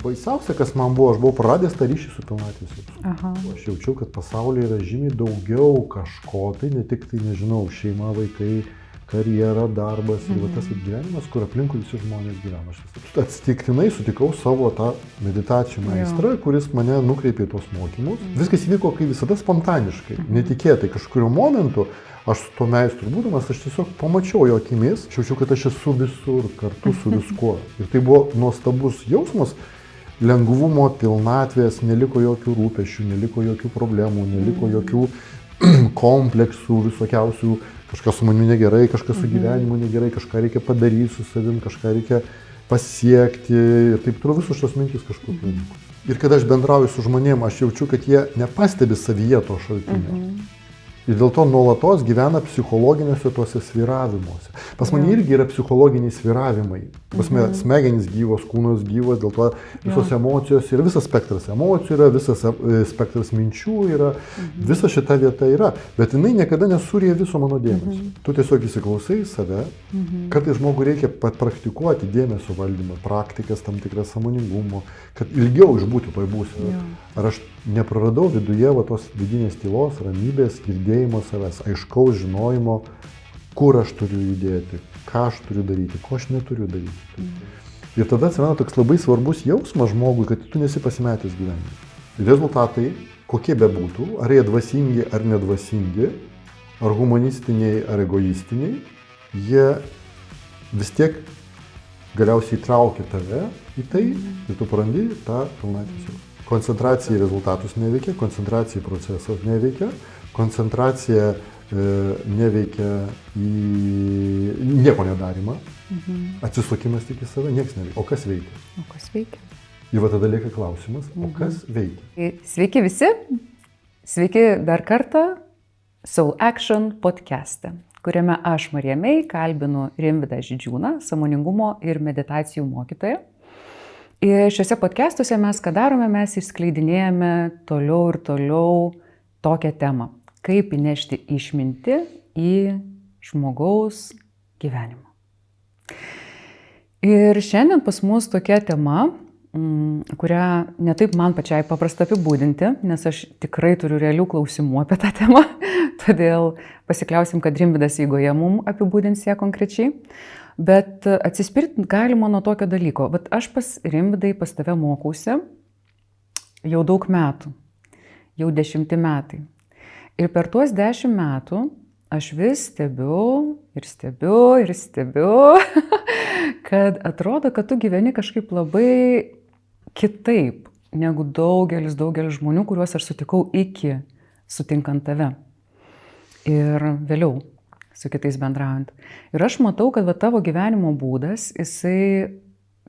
baisiausia, kas man buvo, aš buvau praradęs tą ryšį su pilnatvės jausmu. Aha. Aš jaučiau, kad pasaulyje yra žymiai daugiau kažko, tai ne tik tai, nežinau, šeima, vaikai, karjera, darbas ir va tas gyvenimas, kur aplinkui visi žmonės gyvena. Aš atsitiktinai sutikau savo tą meditacijų meistrą, kuris mane nukreipė į tos mokymus. Viskas įvyko kaip visada spontaniškai, netikėtai. Kažkuriuo momentu aš su tuo meistru būdamas, aš tiesiog pamačiau jo akimis, aš jaučiau, kad aš esu visur kartu su viskuo. Ir tai buvo nuostabus jausmas, lengvumo, pilnatvės, neliko jokių rūpesčių, neliko jokių problemų, neliko jokių kompleksų, visokiausių. Kažkas su manimi negerai, kažkas su gyvenimu negerai, kažką reikia padaryti su savim, kažką reikia pasiekti ir taip turiu visus šios mintis kažkur. Ir kada aš bendrauju su žmonėm, aš jaučiu, kad jie nepastebi savyje to šaltinio. Ir dėl to nuolatos gyvena psichologiniuose tuose sviravimuose. Pas mane irgi yra psichologiniai sviravimai. Smegenys gyvos, kūnas gyvas, dėl to visos emocijos yra, visas spektras emocijų yra, visas spektras minčių yra, visa šita vieta yra. Bet jinai niekada nesurija viso mano dėmesio. Tu tiesiog įsiklausai į save, kartais žmogui reikia praktikuoti dėmesio valdymą, praktikas, tam tikrą sąmoningumo, kad ilgiau išbūti toj būsenoje. Ar aš nepraradau viduje va tos vidinės tylos, ramybės, girdėjimo savęs, aiškaus žinojimo, kur aš turiu judėti, ką aš turiu daryti, ko aš neturiu daryti. Ir tada atsiranda toks labai svarbus jausmas žmogui, kad tu nesi pasimetęs gyvenime. Rezultatai, kokie bebūtų, ar jie dvasingi ar nedvasingi, ar humanistiniai ar egoistiniai, jie vis tiek galiausiai traukia tave į tai ir tu prarandi tą pilnatvės jausmą. Koncentracija į rezultatus neveikia, koncentracija į procesą neveikia, koncentracija neveikia į nieko nedarimą, atsisukimas tik į save, nieks neveikia. O kas veikia? O kas veikia? Ir va tada lieka klausimas, o kas veikia? Sveiki visi, sveiki dar kartą Soul Action podcast'e, kuriame aš, Marija Mei, kalbinu Rimvydą Žydžiūną, sąmoningumo ir meditacijų mokytoją. Ir šiuose podcastuose mes ką darome, mes išskleidinėjame toliau ir toliau tokią temą, kaip įnešti išmintį į žmogaus gyvenimą. Ir šiandien pas mus tokia tema, kurią netaip man pačiai paprasta apibūdinti, nes aš tikrai turiu realių klausimų apie tą temą, todėl pasikliausim, kad Rimvydas eigoje mums apibūdins ją konkrečiai. Bet atsispirti galima nuo tokio dalyko. Bet aš pas Rimvydai, pas tave mokausi jau daug metų, jau 10 metai. Ir per tuos 10 metų aš vis stebiu, kad atrodo, kad tu gyveni kažkaip labai kitaip negu daugelis žmonių, kuriuos aš sutikau iki sutinkant tave. Ir vėliau su kitais bendraujant. Ir aš matau, kad va, tavo gyvenimo būdas, jisai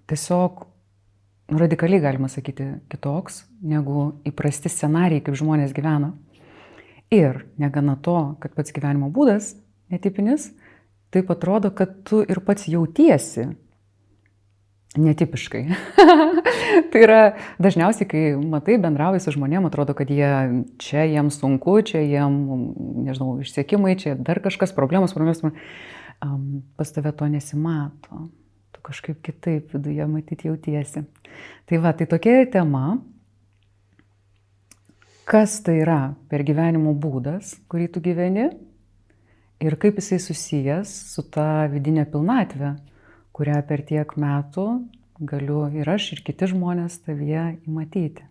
tiesiog radikaliai, galima sakyti, kitoks negu įprasti scenarijai, kaip žmonės gyvena. Ir negana to, kad pats gyvenimo būdas netipinis, taip atrodo, kad tu ir pats jautiesi netipiškai. Tai yra dažniausiai, kai matai, bendrauji su žmonėm, atrodo, kad čia jiems sunku, čia jiems, nežinau, išsiekimai, čia dar kažkas, problemos. Pas tave to nesimato. Tu kažkaip kitaip viduje matyti jautiesi. Tai va, tai tokia tema. Kas tai yra per gyvenimo būdas, kurį tu gyveni ir kaip jisai susijęs su ta vidinė pilnatvė, kurią per tiek metų galiu ir aš, ir kiti žmonės tavyje įmatyti.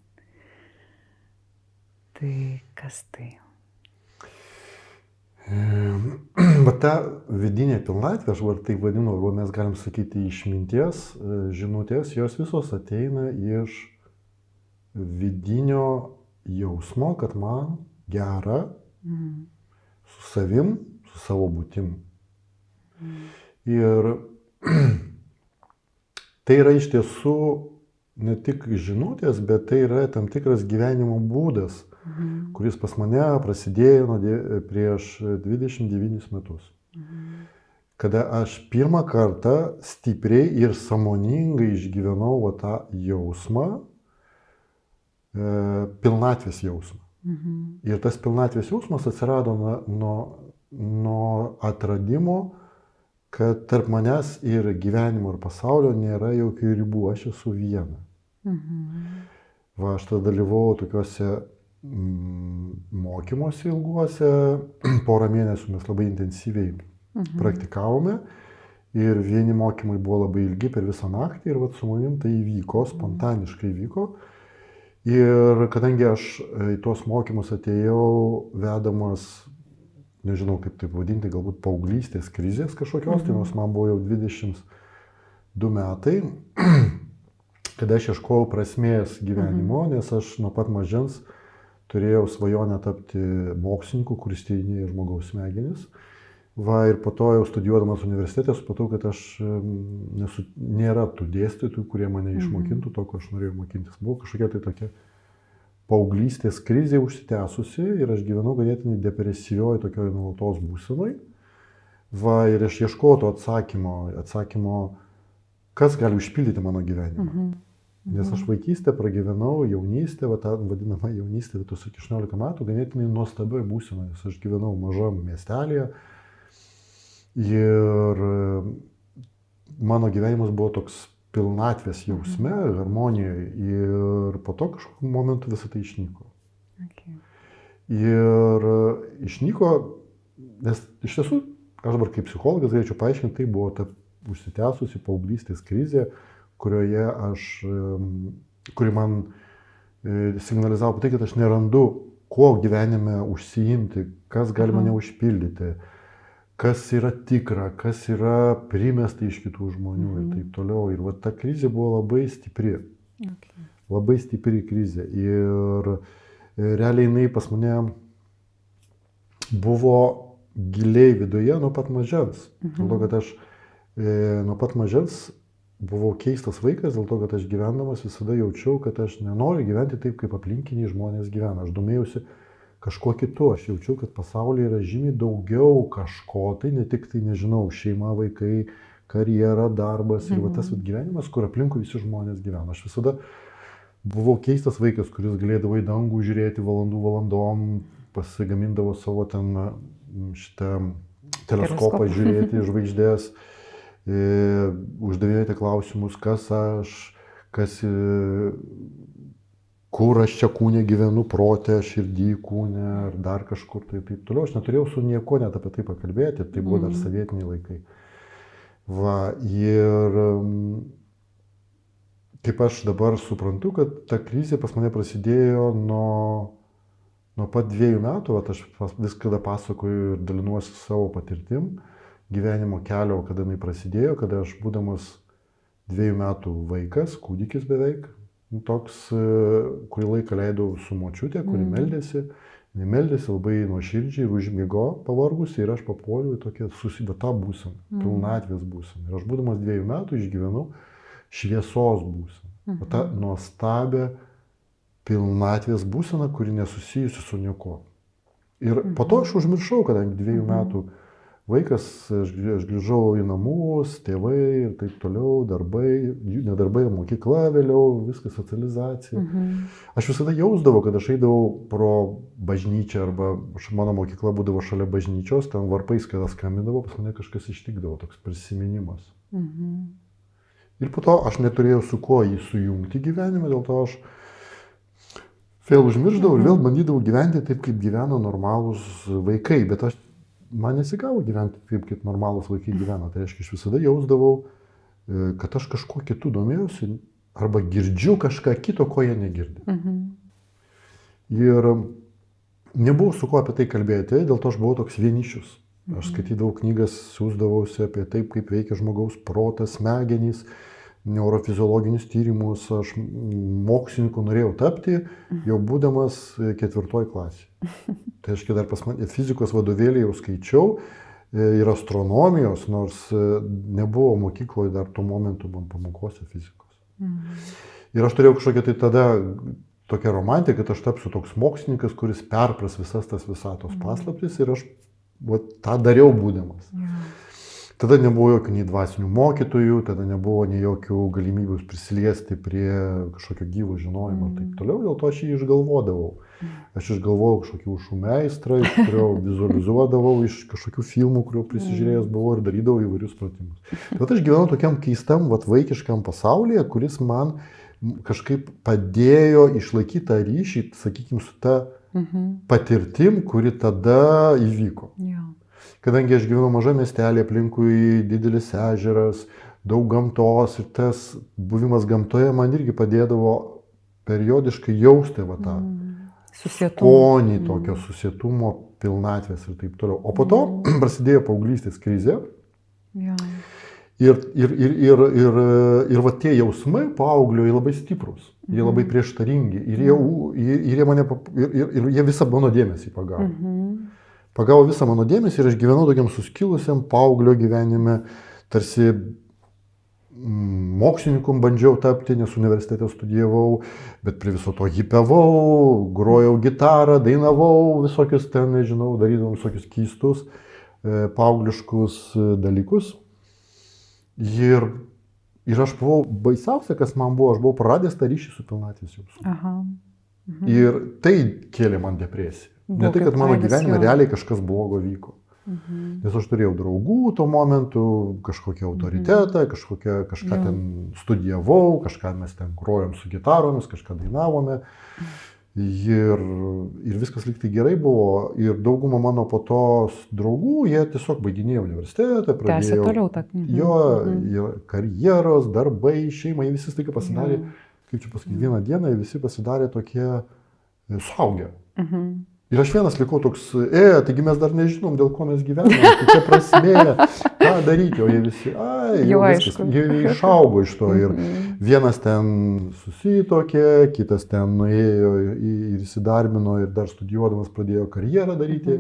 Tai kas tai? Bet ta vidinė pilnatvė, aš tai vadinu, arba mes galim sakyti išminties, žinutės, jos visos ateina iš vidinio jausmo, kad man gera su savim, su savo būtim. Ir tai yra iš tiesų ne tik žinutės, bet tai yra tam tikras gyvenimo būdas, kuris pas mane prasidėjo prieš 29 metus. Kada aš pirmą kartą stipriai ir sąmoningai išgyvenau tą jausmą, pilnatvės jausmą. Ir tas pilnatvės jausmas atsirado nuo atradimo, kad tarp manęs ir gyvenimo ir pasaulio nėra jokių ribų, aš esu viena. Va, aš tada dalyvau tokiuose mokymuose ilguose, porą mėnesių mes labai intensyviai praktikavome ir vieni mokymai buvo labai ilgi per visą naktį ir vat su manim tai įvyko, spontaniškai įvyko. Ir kadangi aš į tuos mokymus atėjau vedamas, nežinau kaip taip vadinti, galbūt paauglystės krizės kažkokios, tai nors man buvo jau 22 metai, kada aš ieškojau prasmės gyvenimo, nes aš nuo pat mažens turėjau svajonę tapti mokslininku, kuris tyrinėja žmogaus smegenis. Va, ir po to jau studijuodamas universitete supratau, kad nėra tų dėstytojų, kurie mane išmokintų to, ko aš norėjau mokintis. Buvo kažkokia tai tokia paauglystės krizė užsitęsusi ir aš gyvenau ganėtinai depresyvioj tokioj nuolatos būsenoj. Va, ir aš ieškojau to atsakymo, kas gali užpildyti mano gyvenimą. Nes aš vaikystę pragyvenau, jaunystę, va tą vadinamą jaunystę, tos iki 18 metų, ganėtinai nuostabioj būsenoj, nes aš gyvenau mažam miestelėje. Ir mano gyvenimas buvo toks pilnatvės jausme, harmonijoje ir po to kažkokiu momentu visą tai išnyko. Okay. Ir išnyko, nes iš tiesų, aš dabar kaip psichologas galėčiau paaiškinti, tai buvo ta užsitęsusi paauglystės krizė, kuri man signalizavo tai, kad aš nerandu, kuo gyvenime užsiimti, kas gali mane užpildyti. Kas yra tikra, kas yra primesta iš kitų žmonių ir taip toliau. Ir va, ta krizė buvo labai stipri. Okay. Labai stipri krizė. Ir realiai jinai pas mane buvo giliai viduje nuo pat mažens. Dėl to, kad aš nuo pat mažens buvau keistas vaikas, dėl to, kad aš gyvendamas visada jaučiau, kad aš nenoriu gyventi taip, kaip aplinkiniai žmonės gyvena. Aš domėjausi kažkuo kitu, aš jaučiau, kad pasaulyje yra žymiai daugiau kažko, tai ne tik tai, nežinau, šeima, vaikai, karjera, darbas ir va tas gyvenimas, kur aplinkui visi žmonės gyvena. Aš visada buvau keistas vaikas, kuris galėdavo į dangų žiūrėti valandom, pasigamindavo savo ten šitą teleskopą žiūrėti žvaigždės, uždavinėti klausimus, kas aš, kur aš čia kūne gyvenu, prote, širdį kūne ar dar kažkur tai taip toliau. Aš neturėjau su nieko net apie tai pakalbėti, tai buvo dar sovietiniai laikai. Va, ir kaip aš dabar suprantu, kad ta krizė pas mane prasidėjo nuo pat 2 metų, va, aš vis kada pasakoju ir dalinuosi savo patirtim, gyvenimo kelio, kada jinai prasidėjo, kada aš būdamas 2 metų vaikas, kūdikis beveik, toks, kurį laiką leidau su močiutė, kuri meldėsi. Jis meldėsi labai nuoširdžiai ir užmigo pavargusi ir aš papuoliau į tokią susidėtą būseną, pilnatvės būseną. Ir aš būdamas 2 metų išgyvenau šviesos būseną. Ta nuostabia pilnatvės būsena, kuri nesusijusi su nieko. Ir po to aš užmiršau, kadangi 2 metų vaikas, aš grįžau į namus, tėvai ir taip toliau, darbai, nedarbai, mokykla vėliau, viskas socializacija. Aš visada jausdavau, kad aš eidavau pro bažnyčią arba mano mokykla būdavo šalia bažnyčios, ten varpais, kada skambindavo, pas mane kažkas ištikdavo, toks prisiminimas. Ir po to aš neturėjau su kuo jį sujungti gyvenime, dėl to aš vėl užmirždavau ir vėl bandydavau gyventi taip, kaip gyveno normalūs vaikai, bet man nesigavo gyventi taip, kaip normalūs vaikai gyvena. Tai reiškia, aš visada jausdavau, kad aš kažkuo kitu domėjausi arba girdžiu kažką kito, ko jie negirdi. Ir nebuvau su kuo apie tai kalbėti, dėl to aš buvau toks vienišius. Aš skaitydavau knygas, siųsdavausi apie taip, kaip veikia žmogaus protas, smegenys, neurofiziologinius tyrimus. Aš mokslininku norėjau tapti jau būdamas 4 klasėje. Tai reiškia, dar pas mane fizikos vadovėlį jau skaičiau ir astronomijos, nors nebuvo mokykloje dar tuo momentu man pamokose fizikos. Ir aš turėjau kažkokią tai tada tokią romantiką, kad aš tapsiu toks mokslininkas, kuris perpras visas tas visatos paslaptis ir aš tą dariau būdamas. Tada nebuvo jokių nei dvasinių mokytojų, tada nebuvo nei jokių galimybių prisiliesti prie kažkokio gyvo žinojimo ir taip toliau, dėl to aš jį išgalvodavau. Aš išgalvojau kažkokį ušų meistrą, iš kurio vizualizuodavau, iš kažkokių filmų, kurio prisižiūrėjęs buvau ir darydavau įvairius pratimus. Bet aš gyvenau tokiam keistam, vaikiškam pasaulyje, kuris man kažkaip padėjo išlaikyti tą ryšį, sakykime, su ta patirtim, kuri tada įvyko. Jo. Kadangi aš gyvenau mažą miestelį, aplinkui didelis ežeras, daug gamtos ir tas buvimas gamtoje man irgi padėdavo periodiškai jausti va tą skonį tokio susietumo, pilnatvės ir taip toliau. O po to prasidėjo paauglystės krizė. Jo. Ir va tie jausmai paauglio jie labai stiprus, jie labai prieštaringi ir jie visą mano dėmesį pagavo. Pagavo visą mano dėmesį ir aš gyvenau tokiam suskilusiam paauglio gyvenime, tarsi mokslininkum bandžiau tapti, nes universitete studijavau, bet prie viso to hipiavau, grojau gitarą, dainavau visokius ten, nežinau, darydavau visokius keistus paaugliškus dalykus. Ir aš buvau, baisiausia, kas man buvo, aš buvau praradęs tą ryšį su pilnatvės jausmu. Ir tai kėlė man depresiją. Ne tai, kad mano gyvenime realiai kažkas blogo vyko. Nes aš turėjau draugų tuo momentu, kažkokią autoritetą, kažką ten studijavau, kažką mes ten grojom su gitaromis, kažką dainavome. Ir viskas lyg tai gerai buvo. Ir dauguma mano po to draugų, jie tiesiog baiginėjo universitetą, pradėjo toliau tą. Karjeros, darbai, šeimai, visi staiga pasidarė, kaip čia pasakyti, vieną dieną visi pasidarė tokie suaugę. Ir aš vienas likau toks, taigi mes dar nežinom, dėl ko mes gyvename, kokia prasmė, ką daryti, o jie visi, jau viskas, jie išaugo iš to. Ir vienas ten susituokė, kitas ten nuėjo ir įsidarbino ir dar studijuodamas pradėjo karjerą daryti.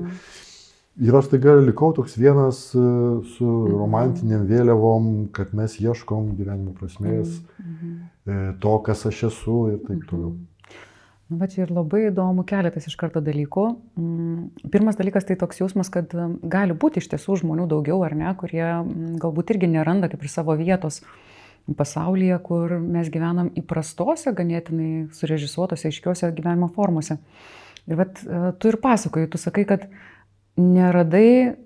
Ir aš staiga likau toks vienas su romantiniam vėliavom, kad mes ieškom gyvenimo prasmės, to, kas aš esu ir taip toliau. Va čia ir labai įdomu keletas iš karto dalykų. Pirmas dalykas tai toks jausmas, kad gali būti iš tiesų žmonių daugiau, ar ne, kurie galbūt irgi neranda kaip ir savo vietos pasaulyje, kur mes gyvenam įprastose, ganėtinai surežisuotose, aiškiose gyvenimo formose. Ir vat tu ir pasakoji, tu sakai, kad neradai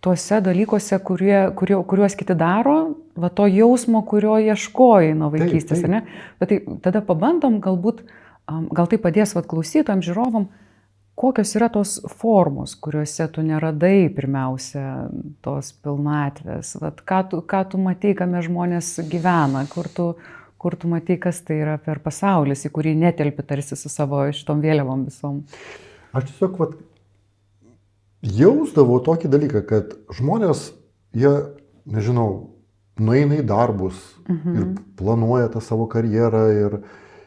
tuose dalykuose, kuriuos kiti daro, va to jausmo, kurio ieškojai nuo vaikystės, ar ne? Bet tai tada pabandom galbūt, gal tai padės klausytojam, žiūrovam, kokios yra tos formos, kuriuose tu neradai pirmiausia tos pilnatvės. Vat, ką tu matei, kame žmonės gyvena, kur tu matei, kas tai yra per pasaulis, į kurį netelpi tarsi su savo šitom vėliavom visom. Aš tiesiog jausdavau tokį dalyką, kad žmonės, jie, nežinau, nueina į darbus ir planuoja tą savo karjerą ir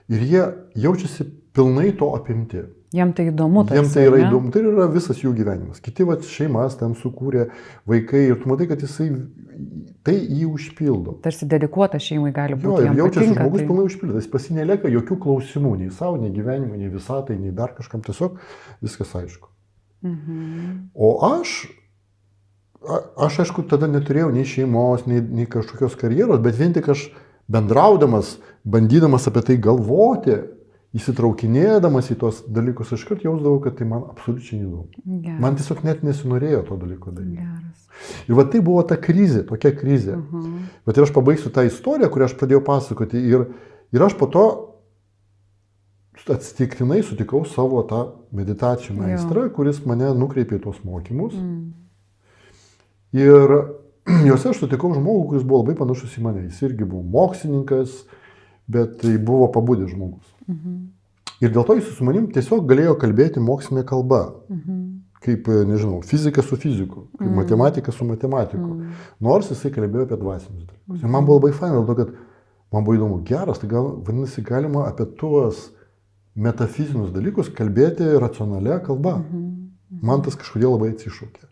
jie jaučiasi pilnai to apimti. Jiem tai įdomu. Jiem tai yra įdomu, tai yra visas jų gyvenimas. Kiti šeimas ten sukūrė, vaikai ir tu matai, kad jisai tai jį užpildo. Tarsi dedikuota šeimai gali būti. Jo, ir jaučiasi žmogus pilnai užpildytas, pas jį nelieka jokių klausimų, nei savo, nei gyvenimui, nei visatai, nei dar kažkam, tiesiog viskas aišku. O aš aišku, tada neturėjau nei šeimos, nei kažkokios karjeros, bet vien tik aš bendraudamas, bandydamas apie tai galvoti, įsitraukinėdamas į tos dalykus, aš kart jausdavau, kad tai man absoliučiai neįdomu. Man tiesiog net nesinorėjo to dalyko daryti. Ir va tai buvo ta krizė, tokia krizė. Bet ir aš pabaigsiu tą istoriją, kurią aš pradėjau pasakoti. Ir aš po to atsitiktinai sutikau savo tą meditacijų meistrą, kuris mane nukreipė į tos mokymus. Ir juose aš sutikau žmogų, kuris buvo labai panašus į mane. Jis irgi buvo mokslininkas, bet tai buvo pabudęs žmogus. Ir dėl to jis su manim tiesiog galėjo kalbėti mokslinė kalba. Kaip, nežinau, fizika su fiziku, kaip matematika su matematiku. Nors jisai kalbėjo apie dvasinius dalykus. Ir man buvo labai faina, dėl to, kad man buvo įdomu, geras, tai vadinasi, galima apie tuos metafizinius dalykus kalbėti racionalia kalba. Man tas kažkodėl labai atsišaukė.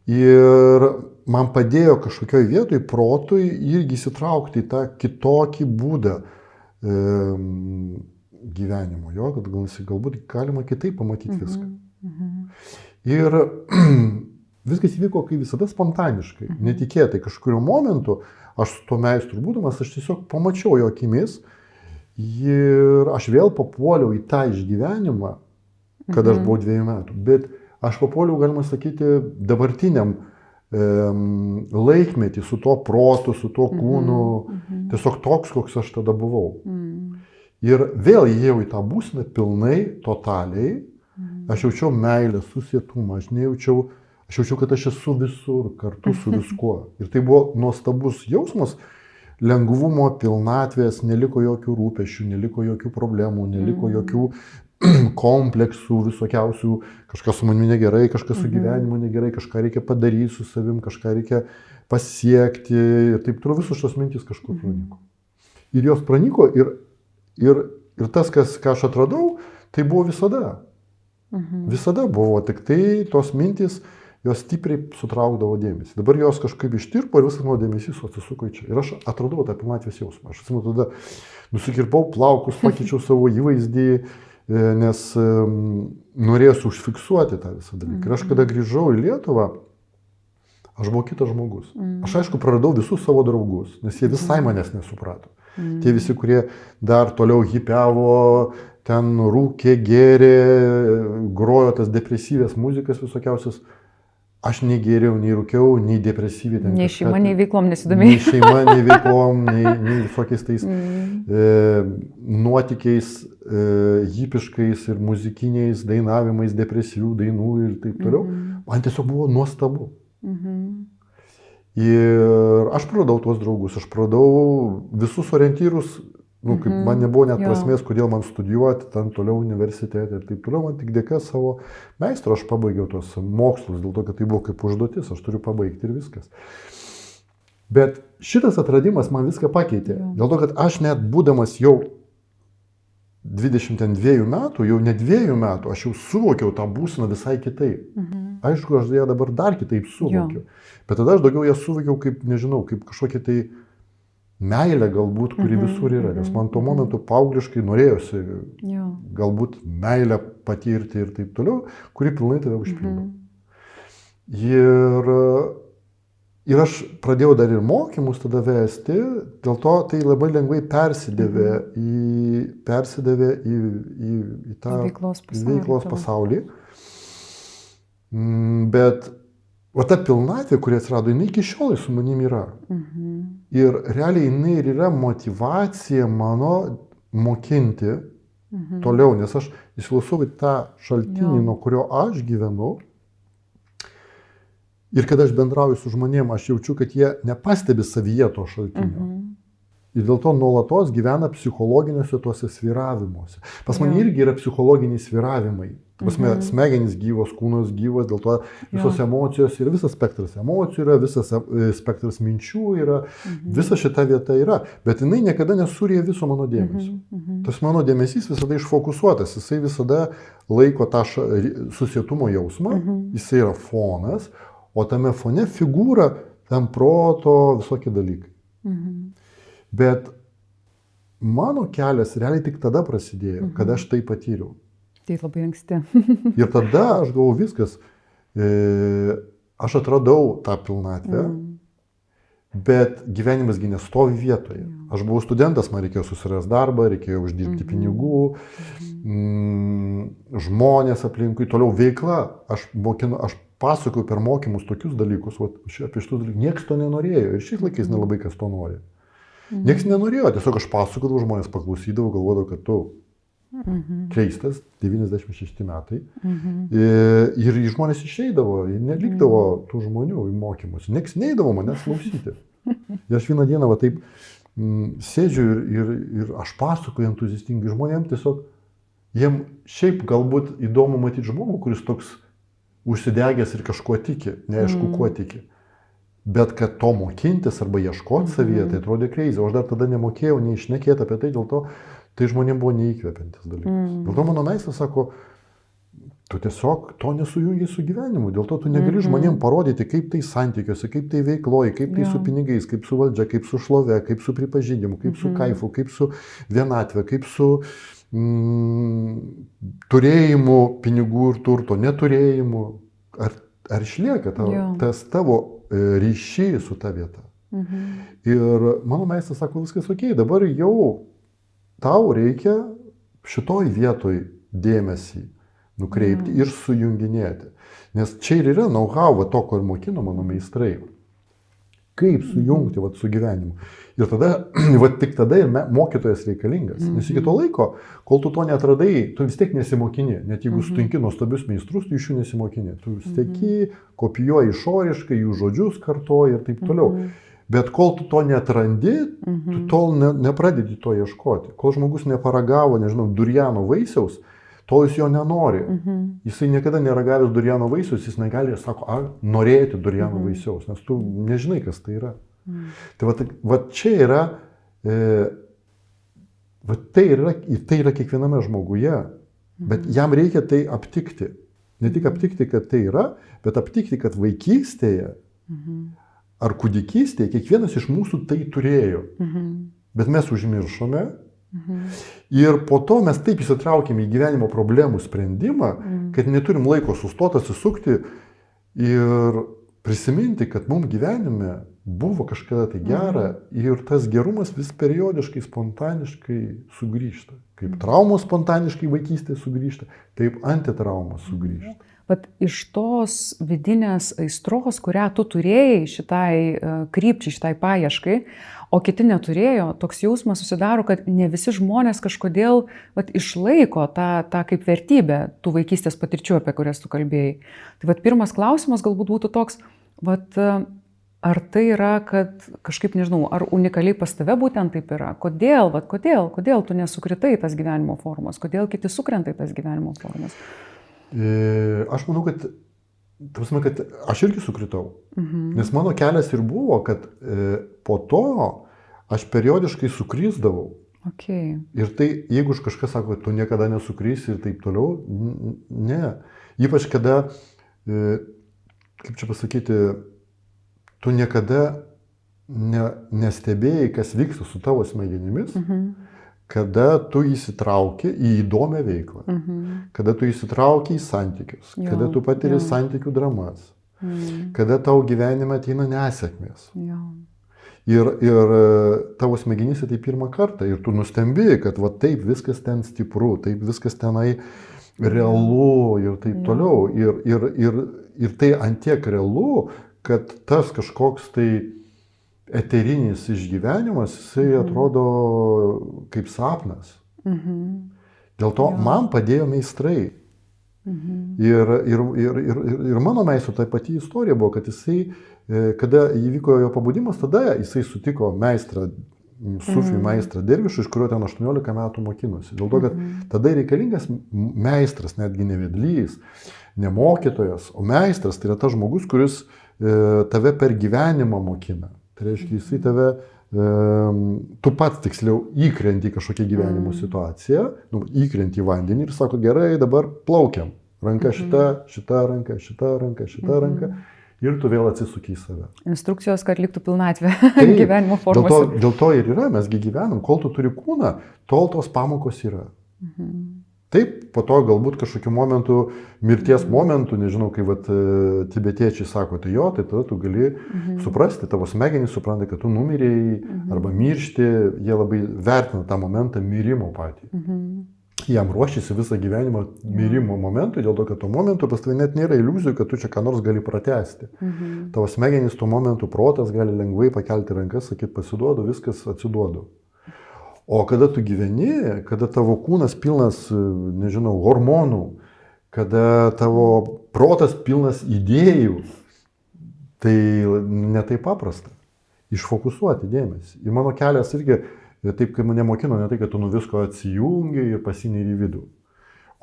Ir man padėjo kažkokioj vietoj protui irgi įsitraukti į tą kitokį būdą gyvenimo, kad galbūt galima kitaip pamatyti viską. Ir viskas įvyko, kaip visada, spontaniškai, netikėtai. Kažkuriuo momentu aš su tuo meistru būdamas, aš tiesiog pamačiau jo akimis ir aš vėl papuoliau į tą išgyvenimą, kada aš buvau 2 metų. Bet aš papuoliau, galima sakyti, dabartiniam laikmetį su tuo protu, su tuo kūnu, tiesiog toks, koks aš tada buvau. Ir vėl įėjau į tą būseną pilnai, totaliai. Aš jaučiau meilę, susietumą, aš jaučiau, kad aš esu visur, kartu su viskuo. Ir tai buvo nuostabus jausmas, lengvumo, pilnatvės, neliko jokių rūpesčių, neliko jokių problemų, neliko jokių kompleksų visokiausių, kažkas su manimi negerai, kažkas su gyvenimu negerai, kažką reikia padaryti su savim, kažką reikia pasiekti ir taip toliau, visus šios mintys kažkur praniko. Ir jos praniko ir tas, ką aš atradau, tai buvo visada. Visada buvo, tik tai tos mintys, jos stipriai sutraukdavo dėmesį. Dabar jos kažkaip ištirpo ir visas mano dėmesys atsisuko į čia. Ir aš atradau tą pilnatvės jausmą. Aš atsimenu, tada nusikirpau plaukus, pakeičiau savo įvaizdį, nes norėjau užfiksuoti tą visą dalyką. Ir aš kada grįžau į Lietuvą, aš buvau kitas žmogus. Aš aišku praradau visus savo draugus, nes jie visai manęs nesuprato. Tie visi, kurie dar toliau hipiavo, ten rūkė, gėrė, grojo tas depresyvės muzikas visokiausias. Aš nei gėriau, nei rūkiau, nei depresyviai. Nei šeima, nei veiklom nesidomėjau. Nei šeima, nei veiklom, nei visokiais tais nuotykiais, hipiškais ir muzikiniais dainavimais, depresyvių dainų ir taip toliau. Man tiesiog buvo nuostabu. Ir aš praradau tuos draugus, aš praradau visus orientyrus, kaip man nebuvo net prasmės, kodėl man studijuoti ten toliau universitete ir taip toliau, man tik dėka savo meistro aš pabaigiau tuos mokslus, dėl to, kad tai buvo kaip užduotis, aš turiu pabaigti ir viskas. Bet šitas atradimas man viską pakeitė, dėl to, kad aš net būdamas jau 22 metų, jau ne 2 metų, aš jau suvokiau tą būseną visai kitaip. Aišku, aš ją dabar dar kitaip suvokiau, bet tada aš daugiau ją suvokiau kaip, nežinau, kaip kažkokia tai meilė galbūt, kuri visur yra, nes man tuo momentu paaugliškai norėjosi galbūt meilę patirti ir taip toliau, kuri pilnai tave užpildo. Ir aš pradėjau dar ir mokymus tada vesti, dėl to tai labai lengvai persidavė į tą veiklos pasaulį. Bet o ta pilnatvė, kuri atsirado, jinai iki šiol su manimi yra. Ir realiai jinai ir yra motyvacija mano mokinti toliau, nes aš įsiklausau į tą šaltinį, nuo kurio aš gyvenu. Ir kada aš bendrauju su žmonėm, aš jaučiu, kad jie nepastebi savyje to šaltinio. Ir dėl to nuolatos gyvena psichologiniuose tuose sviravimuose. Pas mane irgi yra psichologiniai sviravimai. Smegenys gyvos, kūnas gyvas, dėl to visos emocijos yra, visas spektras emocijų yra, visas spektras minčių yra, visa šita vieta yra. Bet jinai niekada nesurija viso mano dėmesio. Tas mano dėmesys visada išfokusuotas, jisai visada laiko tą susietumo jausmą, jisai yra fonas, o tame fone figūra, ten proto, visokie dalykai. Bet mano kelias realiai tik tada prasidėjo, kada aš tai patyriau. Tai labai anksti. Ir tada aš galvoju viskas, aš atradau tą pilnatvę, bet gyvenimasgi nestovi vietoje. Aš buvau studentas, man reikėjo susirasti darbą, reikėjo uždirbti pinigų, žmonės aplinkui, toliau veikla. Aš pasakoju per mokymus tokius dalykus, apie šitus dalykus. Niekas to nenorėjo ir šiais laikais nelabai kas to nori. Niekas nenorėjo, tiesiog aš pasakodavau, žmonės paklausydavau, galvodavau, kad tu keistas, 96 metai. Ir žmonės išeidavo, nelikdavo tų žmonių į mokymus. Niekas neidavo manęs klausyti. Ir aš vieną dieną taip sėdžiu ir aš pasakoju entuziastingai žmonėm, tiesiog jiem šiaip galbūt įdomu matyti žmogų, kuris toks užsidegęs ir kažkuo tiki, neaišku, kuo tiki. Bet kad to mokintis arba ieškoti savyje, tai atrodė crazy. O aš dar tada nemokėjau nei šnekėti apie tai, dėl to tai žmonėm buvo neįkvepiantis dalykas. Dėl to mano meistras sako, tu tiesiog to nesujungi su gyvenimu, dėl to tu negali žmonėm parodyti, kaip tai santykiuose, kaip tai veikloji, kaip tai su pinigais, kaip su valdžia, kaip su šlove, kaip su pripažinimu, kaip su kaifu, kaip su vienatve, kaip su turėjimu pinigų ir turto, neturėjimu. Ar išlieka tas tavo ryšys su ta vieta? Ir mano meistras sako, viskas ok, dabar jau tau reikia šitoj vietoj dėmesį nukreipti ir sujunginėti. Nes čia ir yra know-how, to, ko ir mokino mano meistrai. Kaip sujungti vat, su gyvenimu. Ir tada, vat, tik tada ir mokytojas reikalingas. Nes iki to laiko, kol tu to netradai, tu vis tiek nesimokini. Net jeigu sutinki nuostabius meistrus, tu iš jų nesimokini. Tu steki, kopijuoji išoriškai, jų žodžius kartoji ir taip toliau. Bet kol tu to netrandi, tu tol nepradedi to ieškoti. Kol žmogus neparagavo, nežinau, duriano vaisiaus, tol jis jo nenori. Jisai niekada neragavęs duriano vaisiaus, jis negali, sako, norėti duriano vaisiaus, nes tu nežinai, kas tai yra. Tai va čia yra, tai yra kiekviename žmoguje, bet jam reikia tai aptikti. Ne tik aptikti, kad tai yra, bet aptikti, kad vaikystėje ar kūdikystėje kiekvienas iš mūsų tai turėjo. Bet mes užmiršome. Ir po to mes taip įsitraukėme į gyvenimo problemų sprendimą, kad neturim laiko sustoti, atsisukti ir prisiminti, kad mums gyvenime buvo kažkada tai gera ir tas gerumas vis periodiškai, spontaniškai sugrįžta. Kaip traumos spontaniškai vaikystėje sugrįžta, taip antitraumos sugrįžta. Bet iš tos vidinės aistros, kurią tu turėjai šitai krypčiai, šitai paieškai, o kiti neturėjo, toks jausmas susidaro, kad ne visi žmonės kažkodėl išlaiko tą kaip vertybę tų vaikystės patirčių, apie kurias tu kalbėjai. Tai pirmas klausimas galbūt būtų toks, ar tai yra, kad kažkaip, nežinau, ar unikaliai pas tave būtent taip yra? Kodėl tu nesukritai tas gyvenimo formas? Kodėl kiti sukrenta į tas gyvenimo formas? Aš manau, kad aš irgi sukritau. Nes mano kelias ir buvo, kad po to aš periodiškai sukrisdavau. Okay. Ir tai, jeigu kažkas sako, tu niekada nesukrysi ir taip toliau, ne. Ypač kada, kaip čia pasakyti, tu niekada nestebėjai, kas vyksta su tavo smegenimis, kada tu įsitrauki į įdomią veiklą, kada tu įsitrauki į santykius, kada tu patiri santykių dramas, kada tau gyvenime ateina nesėkmės. Ir tavo smegenyse tai pirmą kartą ir tu nustembi, kad va taip viskas ten stipru, taip viskas tenai realu ir taip toliau. Ir tai antiek realu, kad tas kažkoks tai eterinis išgyvenimas, jisai atrodo kaip sapnas. Dėl to man padėjo meistrai. Ir mano meistro ta pati istorija buvo, kad jisai, kada įvyko jo pabudimas, tada jisai sutiko meistrą, sufijų meistrą dervišų, iš kurio ten 18 metų mokinosi. Dėl to, kad tada reikalingas meistras, netgi ne vedlys, ne mokytojas, o meistras tai yra tas žmogus, kuris tave per gyvenimą mokina. Tai reiškia, jisai tave, tu pats tiksliau įkrenti į kažkokią gyvenimo situaciją, įkrenti į vandenį ir sako, gerai, dabar plaukiam. Ranka šita ranka. Ir tu vėl atsisuki į save. Instrukcijos, kad liktų pilnatvė gyvenimo formose. Dėl to ir yra, mesgi gyvenam, kol tu turi kūną, tol tos pamokos yra. Taip, po to galbūt kažkokiu momentu, mirties momentu, nežinau, kai tibetiečiai sako, tai jo, tai tada tu gali suprasti, tavo smegenys supranta, kad tu numirėjai arba miršti, jie labai vertina tą momentą mirimo patį. Jam ruošiasi visą gyvenimą mirimo momentui, dėl to, kad tuo momentu pas tavai net nėra iliuzijų, kad tu čia ką nors gali pratęsti. Tavo smegenys tuo momentu, protas gali lengvai pakelti rankas, sakyti, pasiduodu, viskas atsiduodu. O kada tu gyveni, kada tavo kūnas pilnas, nežinau, hormonų, kada tavo protas pilnas idėjų, tai ne taip paprasta. Išfokusuoti dėmesį. Ir mano kelias irgi, taip kaip mane mokino, ne tai, kad tu nuo visko atsijungi ir pasineri į vidų.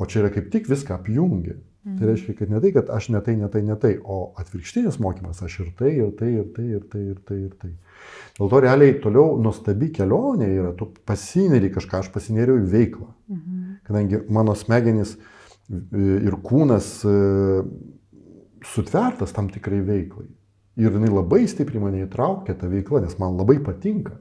O čia yra kaip tik viską apjungi. Tai reiškia, kad ne tai, kad aš ne tai, o atvirkštinis mokymas, aš ir tai. Dėl to realiai toliau nuostabi kelionė yra, tu pasineri kažką, aš pasineriau į veiklą. Kadangi mano smegenys ir kūnas sutvertas tam tikrai veiklai. Ir jinai labai stipriai mane įtraukia tą veiklą, nes man labai patinka.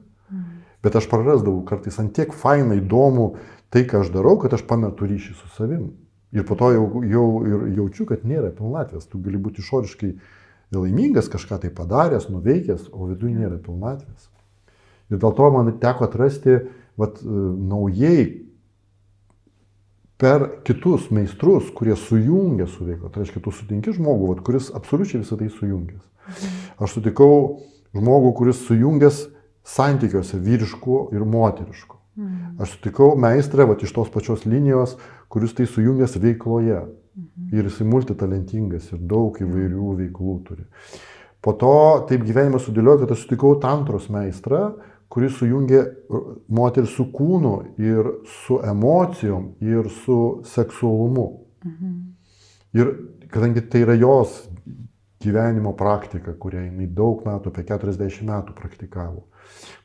Bet aš prarasdavau kartais ant tiek fainai įdomu tai, ką aš darau, kad aš pametu ryšį su savim. Ir po to jau jaučiu, kad nėra pilnatvės. Tu gali būti išoriškai laimingas, kažką tai padaręs, nuveikęs, o viduje nėra pilnatvės. Ir dėl to man teko atrasti naujai per kitus meistrus, kurie sujungia su veikla. Tai reiškia, tu sutinki žmogų, kuris absoliučiai visą tai sujungęs. Aš sutikau žmogų, kuris sujungęs santykiuose vyriškų ir moteriškų. Aš sutikau meistrą iš tos pačios linijos, kuris tai sujungęs veikloje. Ir jisai multitalentingas ir daug įvairių veiklų turi. Po to taip gyvenimas sudėliojo, kad aš sutikau tantros meistrą, kuris sujungė moterį su kūnu ir su emocijom ir su seksualumu. Ir kadangi tai yra jos gyvenimo praktika, kurią jinai daug metų, apie 40 metų praktikavo.